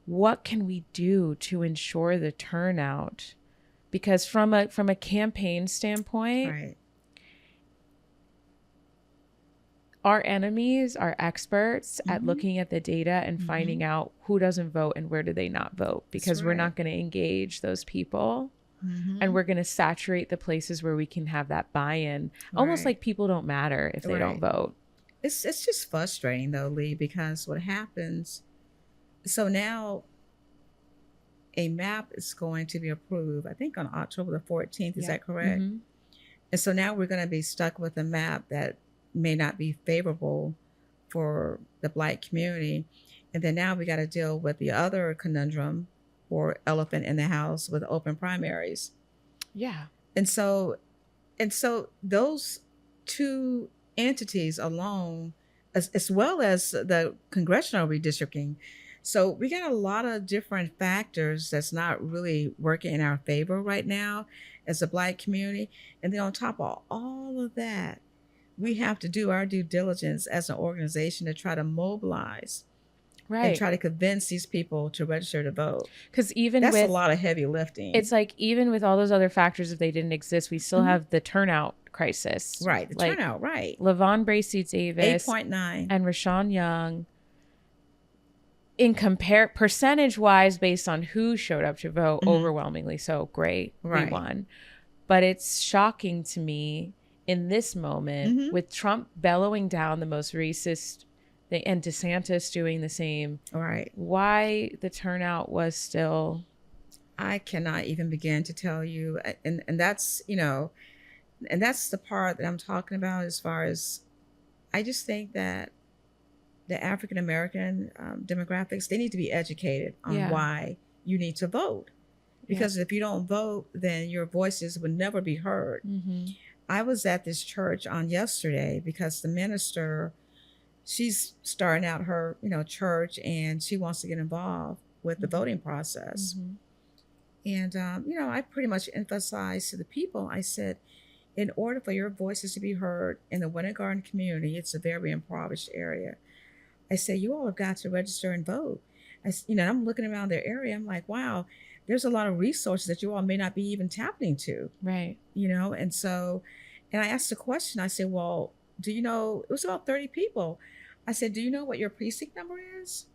Speaker 1: what can we do to ensure the turnout? Because from a campaign standpoint, our enemies are experts at looking at the data and finding out who doesn't vote and where do they not vote, because we're not going to engage those people. And we're going to saturate the places where we can have that buy-in, almost like people don't matter if they don't vote.
Speaker 2: It's just frustrating though, Lee, because what happens, so now a map is going to be approved, I think on October the 14th. Is that correct? And so now we're going to be stuck with a map that may not be favorable for the Black community. And then now we got to deal with the other conundrum, or elephant in the house, with open primaries.
Speaker 1: Yeah.
Speaker 2: And so those two entities alone, as well as the congressional redistricting. So we got a lot of different factors that's not really working in our favor right now as a Black community. And then on top of all of that, we have to do our due diligence as an organization to try to mobilize and
Speaker 1: Right.
Speaker 2: try to convince these people to register to vote.
Speaker 1: Because even
Speaker 2: That's a
Speaker 1: with,
Speaker 2: lot of heavy lifting.
Speaker 1: it's like, even with all those other factors, if they didn't exist, we still have the turnout crisis.
Speaker 2: Right. The
Speaker 1: Like,
Speaker 2: turnout, right.
Speaker 1: LaVon Bracey Davis
Speaker 2: 8.9.
Speaker 1: and Rashawn Young, in percentage wise, based on who showed up to vote, overwhelmingly so, great,
Speaker 2: Right.
Speaker 1: we won. But it's shocking to me in this moment, with Trump bellowing down the most racist thing and DeSantis doing the same,
Speaker 2: Right.
Speaker 1: why the turnout was still,
Speaker 2: I cannot even begin to tell you. And that's, you know, and that's the part that I'm talking about as far as, I just think that the African American demographics, they need to be educated on
Speaker 1: Yeah.
Speaker 2: why you need to vote. Because if you don't vote, then your voices would never be heard. I was at this church on yesterday because the minister, she's starting out her, you know, church, and she wants to get involved with the voting process. And, you know, I pretty much emphasized to the people, I said, in order for your voices to be heard in the Winter Garden community, it's a very impoverished area. I say, you all have got to register and vote. You know, I'm looking around their area. I'm like, wow, there's a lot of resources that you all may not be even tapping into.
Speaker 1: right.
Speaker 2: You know, and so, and I asked the question, I said, well, do you know, it was about 30 people. I said, do you know what your precinct number is?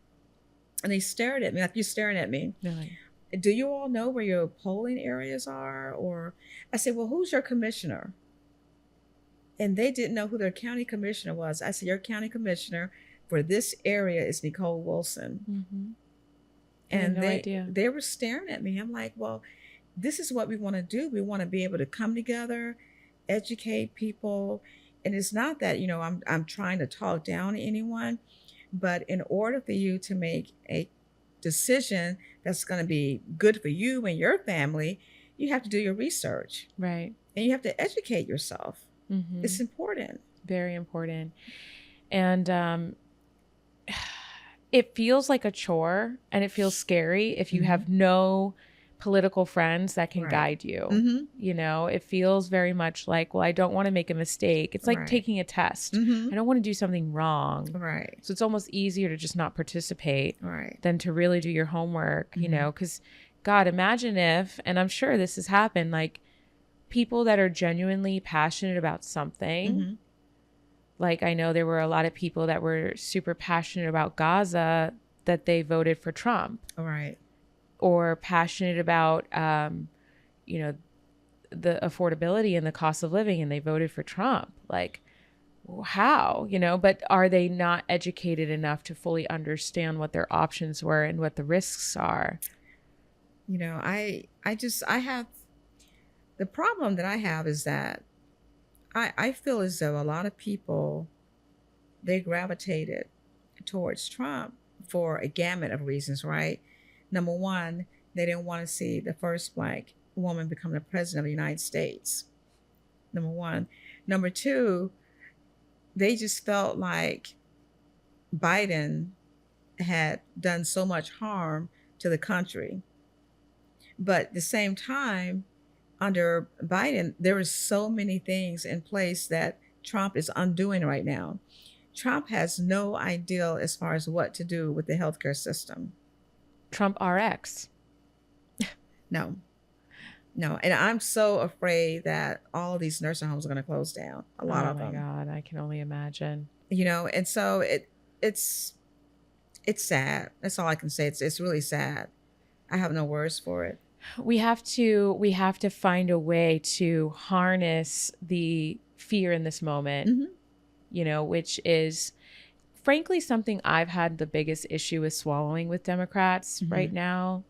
Speaker 2: And they stared at me, like you're staring at me.
Speaker 1: Really?
Speaker 2: Do you all know where your polling areas are? Or I said, well, who's your commissioner? And they didn't know who their county commissioner was. I said, your county commissioner for this area is Nicole Wilson. And
Speaker 1: no idea.
Speaker 2: they were staring at me. I'm like, well, this is what we want to do. We want to be able to come together, educate people. And it's not that, you know, I'm trying to talk down to anyone, but in order for you to make a decision that's going to be good for you and your family, you have to do your research.
Speaker 1: Right.
Speaker 2: And you have to educate yourself. It's important.
Speaker 1: Very important. And it feels like a chore, and it feels scary if you have no political friends that can guide you. You know, it feels very much like, well, I don't want to make a mistake. It's like taking a test. I don't want to do something wrong.
Speaker 2: Right.
Speaker 1: So it's almost easier to just not participate
Speaker 2: Right.
Speaker 1: than to really do your homework, you know, because God, imagine if, and I'm sure this has happened, like people that are genuinely passionate about something. Like, I know there were a lot of people that were super passionate about Gaza that they voted for Trump.
Speaker 2: Right.
Speaker 1: Or passionate about, you know, the affordability and the cost of living, and they voted for Trump. Like, how, you know, but are they not educated enough to fully understand what their options were and what the risks are?
Speaker 2: You know, I have, the problem that I have is that I feel as though a lot of people, they gravitated towards Trump for a gamut of reasons, right? Number one, they didn't want to see the first Black woman become the president of the United States. Number one. Number two, they just felt like Biden had done so much harm to the country. But at the same time, under Biden, there are so many things in place that Trump is undoing right now. Trump has no idea as far as what to do with the healthcare system.
Speaker 1: Trump RX.
Speaker 2: No. And I'm so afraid that all of these nursing homes are going to close down. A lot of them.
Speaker 1: Oh my God, I can only imagine.
Speaker 2: You know, and so it's sad. That's all I can say. It's really sad. I have no words for it.
Speaker 1: We have to find a way to harness the fear in this moment, you know, which is frankly something I've had the biggest issue with swallowing with Democrats right now,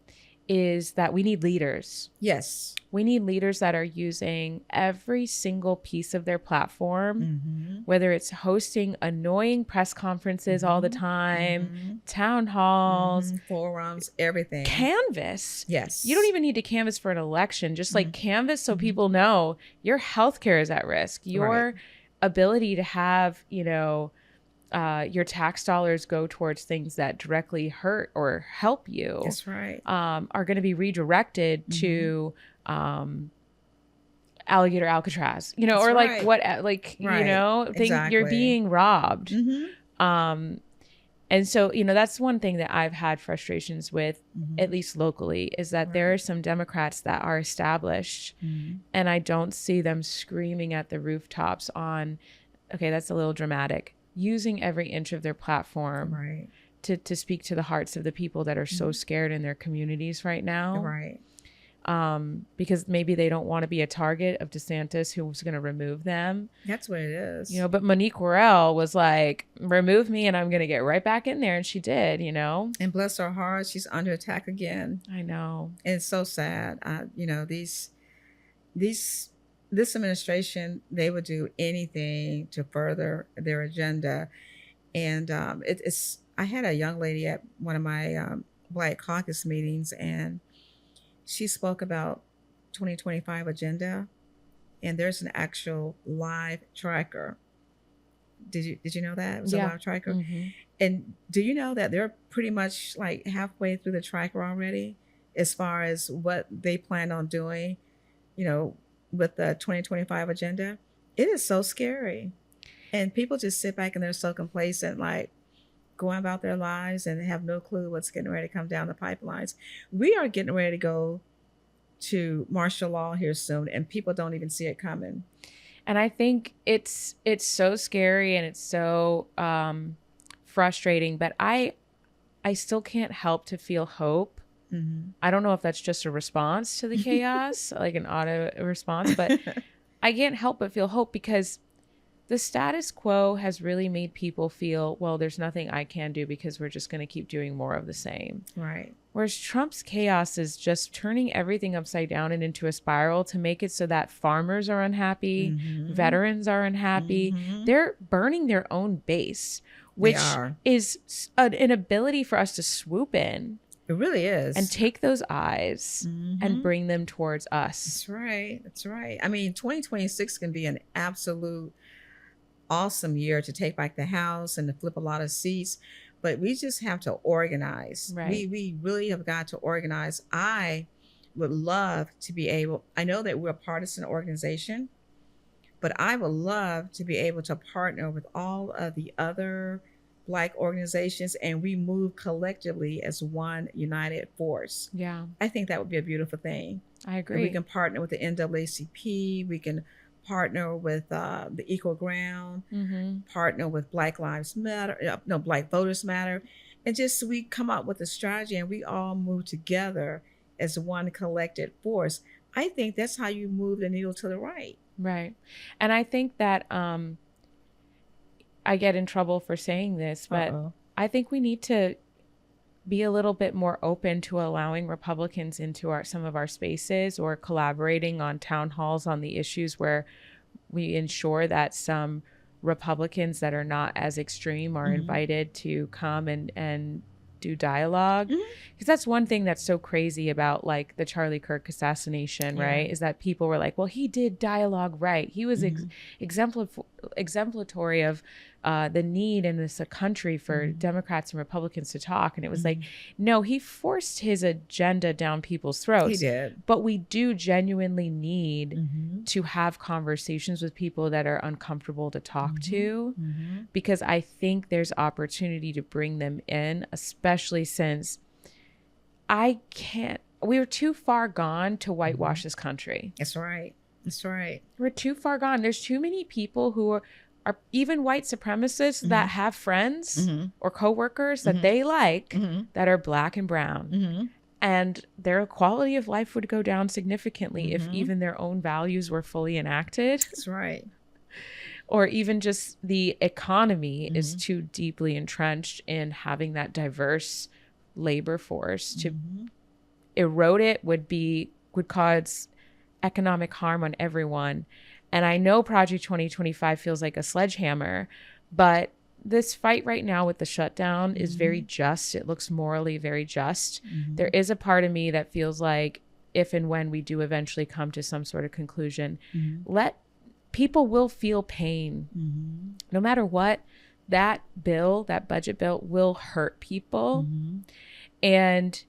Speaker 1: is that we need leaders.
Speaker 2: Yes.
Speaker 1: We need leaders that are using every single piece of their platform, whether it's hosting annoying press conferences all the time, town halls,
Speaker 2: forums, everything.
Speaker 1: Canvas.
Speaker 2: Yes.
Speaker 1: You don't even need to canvas for an election, just like canvas so people know your healthcare is at risk. Your ability to have, your tax dollars go towards things that directly hurt or help you.
Speaker 2: That's right.
Speaker 1: Are going to be redirected to alligator Alcatraz,
Speaker 2: That's
Speaker 1: or like
Speaker 2: right.
Speaker 1: what, think
Speaker 2: Exactly.
Speaker 1: you're being robbed.
Speaker 2: Mm-hmm.
Speaker 1: And so, that's one thing that I've had frustrations with, at least locally, is that there are some Democrats that are established and I don't see them screaming at the rooftops on, okay, that's a little dramatic, using every inch of their platform to speak to the hearts of the people that are so scared in their communities right now.
Speaker 2: Right.
Speaker 1: Because maybe they don't want to be a target of DeSantis, who's going to remove them.
Speaker 2: That's what it is.
Speaker 1: But Monique Worrell was like, remove me and I'm going to get right back in there. And she did,
Speaker 2: And bless her heart, she's under attack again.
Speaker 1: I know.
Speaker 2: And it's so sad. This administration, they would do anything to further their agenda. And it's I had a young lady at one of my Black Caucus meetings, and she spoke about 2025 agenda, and there's an actual live tracker. Did you know that? It was a live tracker. And do you know that they're pretty much like halfway through the tracker already as far as what they plan on doing, with the 2025 agenda? It is so scary. And people just sit back and they're so complacent, like going about their lives and have no clue what's getting ready to come down the pipelines. We are getting ready to go to martial law here soon, and people don't even see it coming.
Speaker 1: And I think it's so scary and it's so frustrating, but I still can't help to feel hope. I don't know if that's just a response to the chaos, like an auto response, but I can't help but feel hope, because the status quo has really made people feel, well, there's nothing I can do because we're just going to keep doing more of the same.
Speaker 2: Right.
Speaker 1: Whereas Trump's chaos is just turning everything upside down and into a spiral to make it so that farmers are unhappy, veterans are unhappy. They're burning their own base, which is an ability for us to swoop in.
Speaker 2: It really is.
Speaker 1: And take those eyes and bring them towards us.
Speaker 2: That's right. That's right. I mean, 2026 can be an absolute awesome year to take back the House and to flip a lot of seats, but we just have to organize.
Speaker 1: Right.
Speaker 2: We really have got to organize. I would love to be able, I know that we're a partisan organization, but I would love to be able to partner with all of the other Black organizations, and we move collectively as one united force.
Speaker 1: Yeah.
Speaker 2: I think that would be a beautiful thing.
Speaker 1: I agree.
Speaker 2: And we can partner with the NAACP. We can partner with the Equal Ground, partner with Black Lives Matter, Black Voters Matter, and just we come up with a strategy and we all move together as one collected force. I think that's how you move the needle to the right.
Speaker 1: Right. And I think that I get in trouble for saying this, but I think we need to be a little bit more open to allowing Republicans into some of our spaces, or collaborating on town halls on the issues where we ensure that some Republicans that are not as extreme are invited to come and do dialogue. Because that's one thing that's so crazy about like the Charlie Kirk assassination, right? Is that people were like, well, he did dialogue right. He was exemplatory of the need in this country for Democrats and Republicans to talk. And it was like, no, he forced his agenda down people's throats.
Speaker 2: He did.
Speaker 1: But we do genuinely need to have conversations with people that are uncomfortable to talk to, because I think there's opportunity to bring them in, especially since we're too far gone to whitewash this country.
Speaker 2: That's right. That's right.
Speaker 1: We're too far gone. There's too many people who are even white supremacists that have friends or coworkers that they like that are Black and brown. And their quality of life would go down significantly if even their own values were fully enacted.
Speaker 2: That's right.
Speaker 1: Or even just the economy is too deeply entrenched in having that diverse labor force. To erode it would cause economic harm on everyone. And I know Project 2025 feels like a sledgehammer, but this fight right now with the shutdown is very just. It looks morally very just. There is a part of me that feels like if and when we do eventually come to some sort of conclusion, let people will feel pain.
Speaker 2: Mm-hmm.
Speaker 1: No matter what, that budget bill will hurt people.
Speaker 2: Mm-hmm.
Speaker 1: And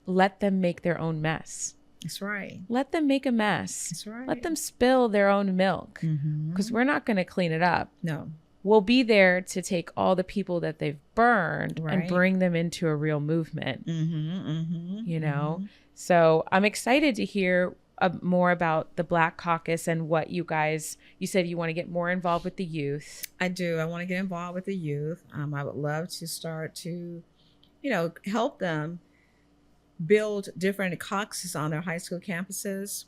Speaker 1: let them make their own mess.
Speaker 2: That's right.
Speaker 1: Let them make a mess.
Speaker 2: That's right.
Speaker 1: Let them spill their own milk, because we're not going to clean it up.
Speaker 2: No.
Speaker 1: We'll be there to take all the people that they've burned
Speaker 2: Right.
Speaker 1: and bring them into a real movement. You know?
Speaker 2: Mm-hmm.
Speaker 1: So I'm excited to hear more about the Black Caucus and what you said you want to get more involved with the youth.
Speaker 2: I do. I want to get involved with the youth. I would love to start to, help them build different caucuses on their high school campuses.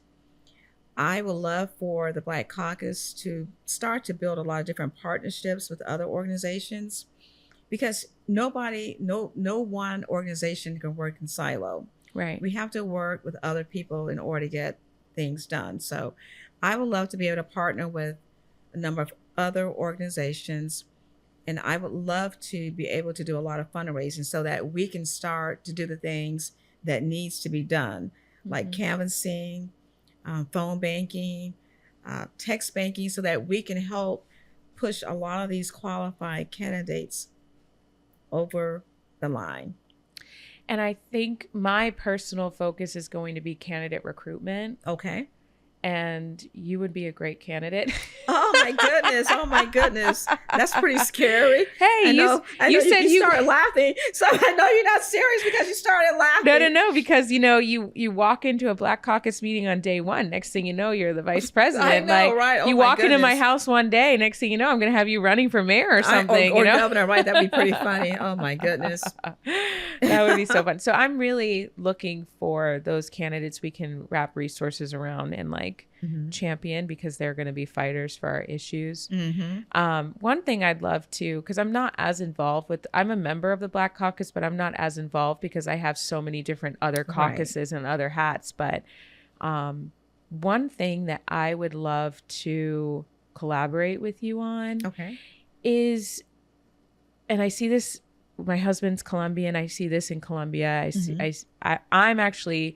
Speaker 2: I would love for the Black Caucus to start to build a lot of different partnerships with other organizations, because no one organization can work in silo.
Speaker 1: Right.
Speaker 2: We have to work with other people in order to get things done. So I would love to be able to partner with a number of other organizations, and I would love to be able to do a lot of fundraising so that we can start to do the things that needs to be done, like canvassing, phone banking, text banking, so that we can help push a lot of these qualified candidates over the line.
Speaker 1: And I think my personal focus is going to be candidate recruitment.
Speaker 2: Okay.
Speaker 1: And you would be a great candidate.
Speaker 2: Oh my goodness. Oh my goodness. That's pretty scary.
Speaker 1: Hey,
Speaker 2: you said you started laughing. So I know you're not serious because you started laughing.
Speaker 1: No. Because, you walk into a Black Caucus meeting on day one. Next thing you know, you're the vice president.
Speaker 2: I know, right? Oh,
Speaker 1: you walk into my house one day. Next thing you know, I'm going to have you running for mayor or something.
Speaker 2: Or governor, right? That'd be pretty funny. Oh my goodness.
Speaker 1: That would be so fun. So I'm really looking for those candidates we can wrap resources around and champion, because they're going to be fighters for our issues. One thing I'd love to, because I'm not as involved I'm a member of the Black Caucus, but I'm not as involved because I have so many different other caucuses and other hats. But one thing that I would love to collaborate with you on is, and I see this, my husband's Colombian. I see this in Colombia. I'm actually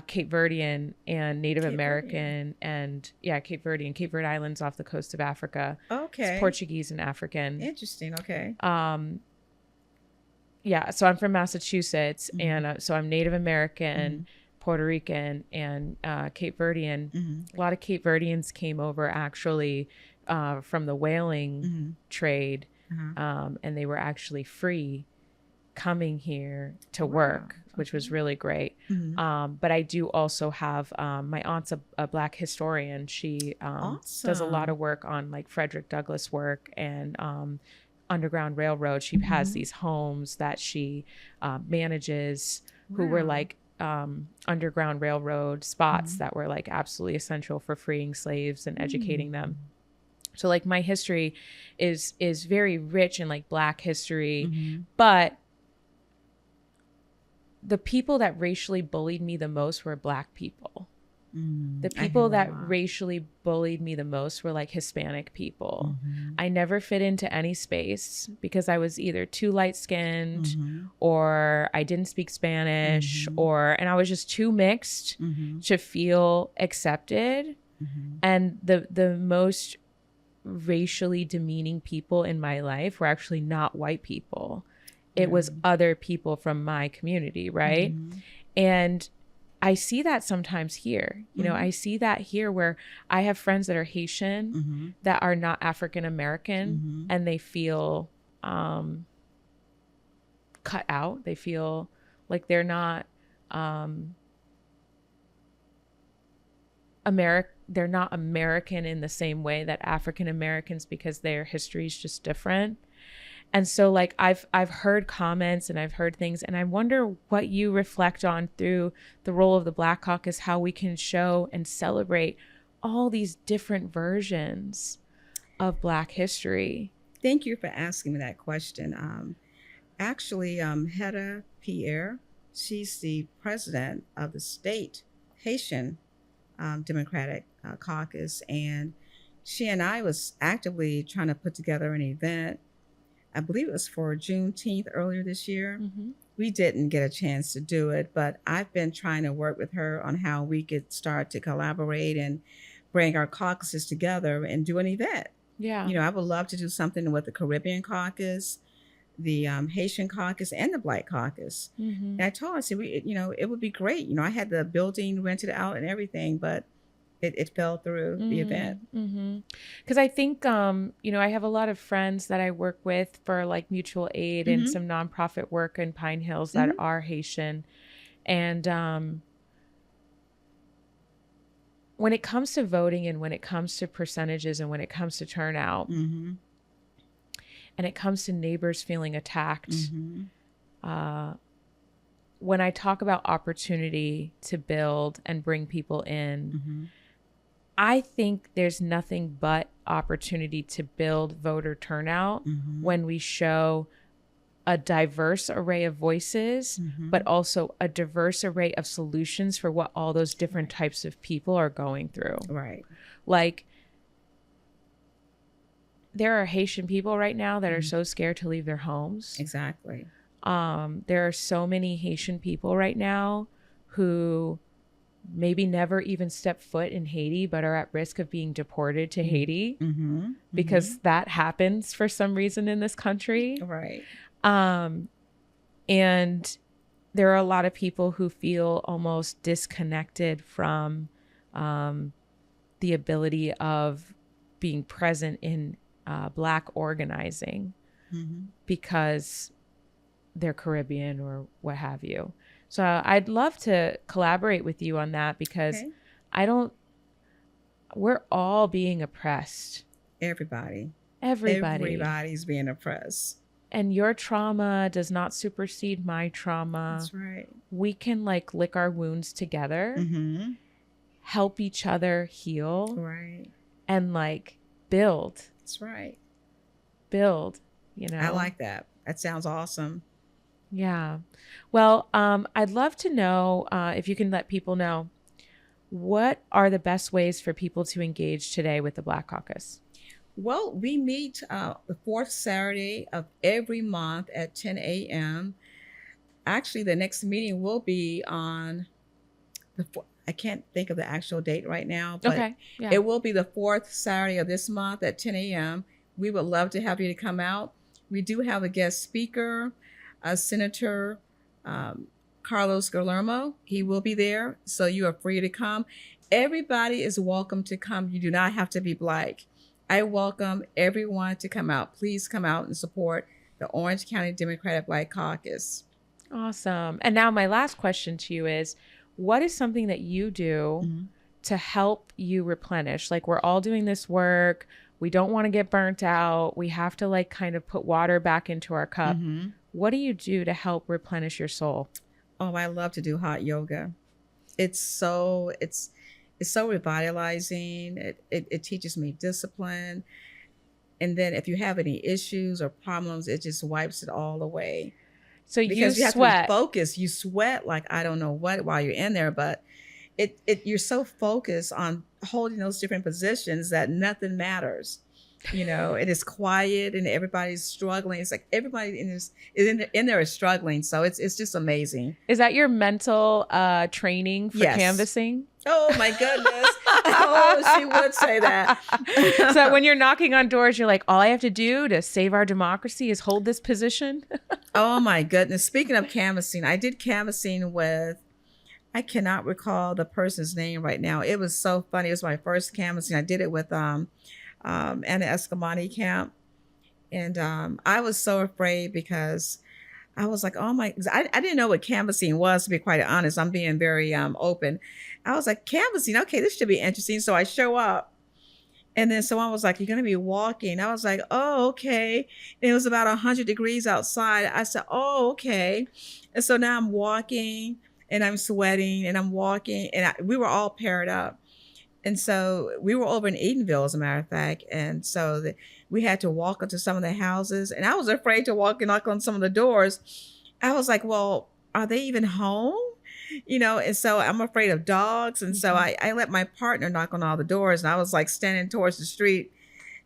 Speaker 1: Cape Verdean and Native American, and Cape Verdean, Cape Verde Islands off the coast of Africa.
Speaker 2: Okay.
Speaker 1: It's Portuguese and African.
Speaker 2: Interesting. Okay.
Speaker 1: So I'm from Massachusetts, and so I'm Native American, Puerto Rican, and Cape Verdean. A lot of Cape Verdeans came over actually from the whaling trade. And they were actually free coming here to work, which was really great. But I do also have my aunt's a Black historian. She does a lot of work on Frederick Douglass work and Underground Railroad. She has these homes that she manages who were Underground Railroad spots that were absolutely essential for freeing slaves and educating them. So my history is very rich in Black history, but the people that racially bullied me the most were Black people. The people that racially bullied me the most were Hispanic people. I never fit into any space because I was either too light-skinned or I didn't speak Spanish and I was just too mixed to feel accepted. And the most racially demeaning people in my life were actually not white people. It was other people from my community, right? And I see that sometimes here. I see that here where I have friends that are Haitian that are not African American, and they feel cut out. They feel like they're not they're not American in the same way that African Americans, because their history is just different. And so I've heard comments and I've heard things, and I wonder what you reflect on through the role of the Black Caucus, how we can show and celebrate all these different versions of Black history.
Speaker 2: Thank you for asking me that question. Actually, Hedda Pierre, she's the president of the state Haitian Democratic Caucus, and she and I was actively trying to put together an event. I believe it was for Juneteenth earlier this year. We didn't get a chance to do it, but I've been trying to work with her on how we could start to collaborate and bring our caucuses together and do an event.
Speaker 1: Yeah.
Speaker 2: I would love to do something with the Caribbean caucus, the Haitian caucus, and the Black caucus.
Speaker 1: Mm-hmm.
Speaker 2: And I told her, I said, it would be great. I had the building rented out and everything, but it fell through the event.
Speaker 1: Mm-hmm. Because I think, I have a lot of friends that I work with for like mutual aid and some nonprofit work in Pine Hills that are Haitian. And when it comes to voting and when it comes to percentages and when it comes to turnout and it comes to neighbors feeling attacked, when I talk about opportunity to build and bring people in, I think there's nothing but opportunity to build voter turnout when we show a diverse array of voices, but also a diverse array of solutions for what all those different types of people are going through.
Speaker 2: Right.
Speaker 1: Like, there are Haitian people right now that are so scared to leave their homes.
Speaker 2: Exactly.
Speaker 1: There are so many Haitian people right now who maybe never even step foot in Haiti, but are at risk of being deported to Haiti because that happens for some reason in this country.
Speaker 2: Right.
Speaker 1: And there are a lot of people who feel almost disconnected from the ability of being present in Black organizing because they're Caribbean or what have you. So I'd love to collaborate with you on that because we're all being oppressed.
Speaker 2: Everybody's being oppressed.
Speaker 1: And your trauma does not supersede my trauma.
Speaker 2: That's right.
Speaker 1: We can like lick our wounds together, help each other heal.
Speaker 2: Right.
Speaker 1: And like build.
Speaker 2: That's right.
Speaker 1: Build,
Speaker 2: I like that. That sounds awesome.
Speaker 1: Yeah. Well, I'd love to know if you can let people know, what are the best ways for people to engage today with the Black Caucus?
Speaker 2: Well, we meet the fourth Saturday of every month at 10 a.m. Actually, the next meeting will be on I can't think of the actual date right now, but it will be the fourth Saturday of this month at 10 a.m. We would love to have you to come out. We do have a guest speaker, Senator Carlos Guillermo. He will be there, so you are free to come. Everybody is welcome to come. You do not have to be Black. I welcome everyone to come out. Please come out and support the Orange County Democratic Black Caucus.
Speaker 1: Awesome. And now my last question to you is, what is something that you do to help you replenish? Like, we're all doing this work. We don't want to get burnt out. We have to like kind of put water back into our cup. What do you do to help replenish your soul?
Speaker 2: Oh, I love to do hot yoga. It's so revitalizing. It teaches me discipline. And then if you have any issues or problems, it just wipes it all away.
Speaker 1: So
Speaker 2: because you have
Speaker 1: sweat.
Speaker 2: to be focused. You sweat like I don't know what while you're in there, but you're so focused on holding those different positions that nothing matters. It is quiet and everybody's struggling. It's like everybody in there is struggling. So it's just amazing.
Speaker 1: Is that your mental training for canvassing?
Speaker 2: Oh my goodness. Oh, she would say that.
Speaker 1: So when you're knocking on doors, you're like, all I have to do to save our democracy is hold this position.
Speaker 2: Oh my goodness. Speaking of canvassing, I did canvassing with, I cannot recall the person's name right now. It was so funny. It was my first canvassing. I did it with Anna Escamani camp. And I was so afraid because I was like, oh my, I didn't know what canvassing was, to be quite honest. I'm being very open. I was like, canvassing, okay, this should be interesting. So I show up. And then someone was like, you're going to be walking. I was like, oh, okay. And it was about 100 degrees outside. I said, oh, okay. And so now I'm walking and I'm sweating and I'm walking. And we were all paired up. And so we were over in Edenville, as a matter of fact. And so we had to walk into some of the houses. And I was afraid to walk and knock on some of the doors. I was like, well, are they even home? And so I'm afraid of dogs. And so I let my partner knock on all the doors. And I was like standing towards the street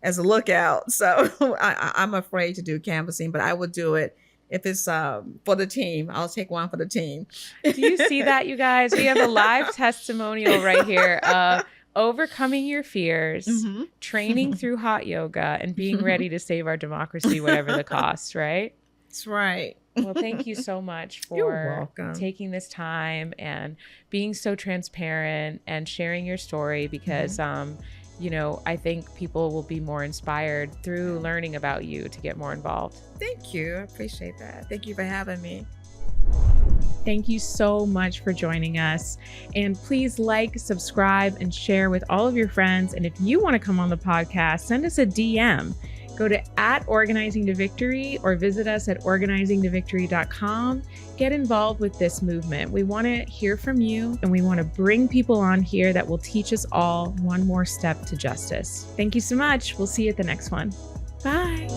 Speaker 2: as a lookout. So I'm afraid to do canvassing, but I would do it. If it's for the team, I'll take one for the team.
Speaker 1: Do you see that, you guys? We have a live testimonial right here. overcoming your fears, training through hot yoga, and being ready to save our democracy, whatever the cost, right?
Speaker 3: That's right.
Speaker 1: Well, thank you so much for taking this time and being so transparent and sharing your story because, you know, I think people will be more inspired through learning about you to get more involved.
Speaker 3: Thank you. I appreciate that. Thank you for having me.
Speaker 1: Thank you so much for joining us. And please like, subscribe, and share with all of your friends. And if you want to come on the podcast, send us a DM. Go to @organizingtovictory or visit us at organizingtovictory.com. Get involved with this movement. We want to hear from you and we want to bring people on here that will teach us all one more step to justice. Thank you so much. We'll see you at the next one. Bye.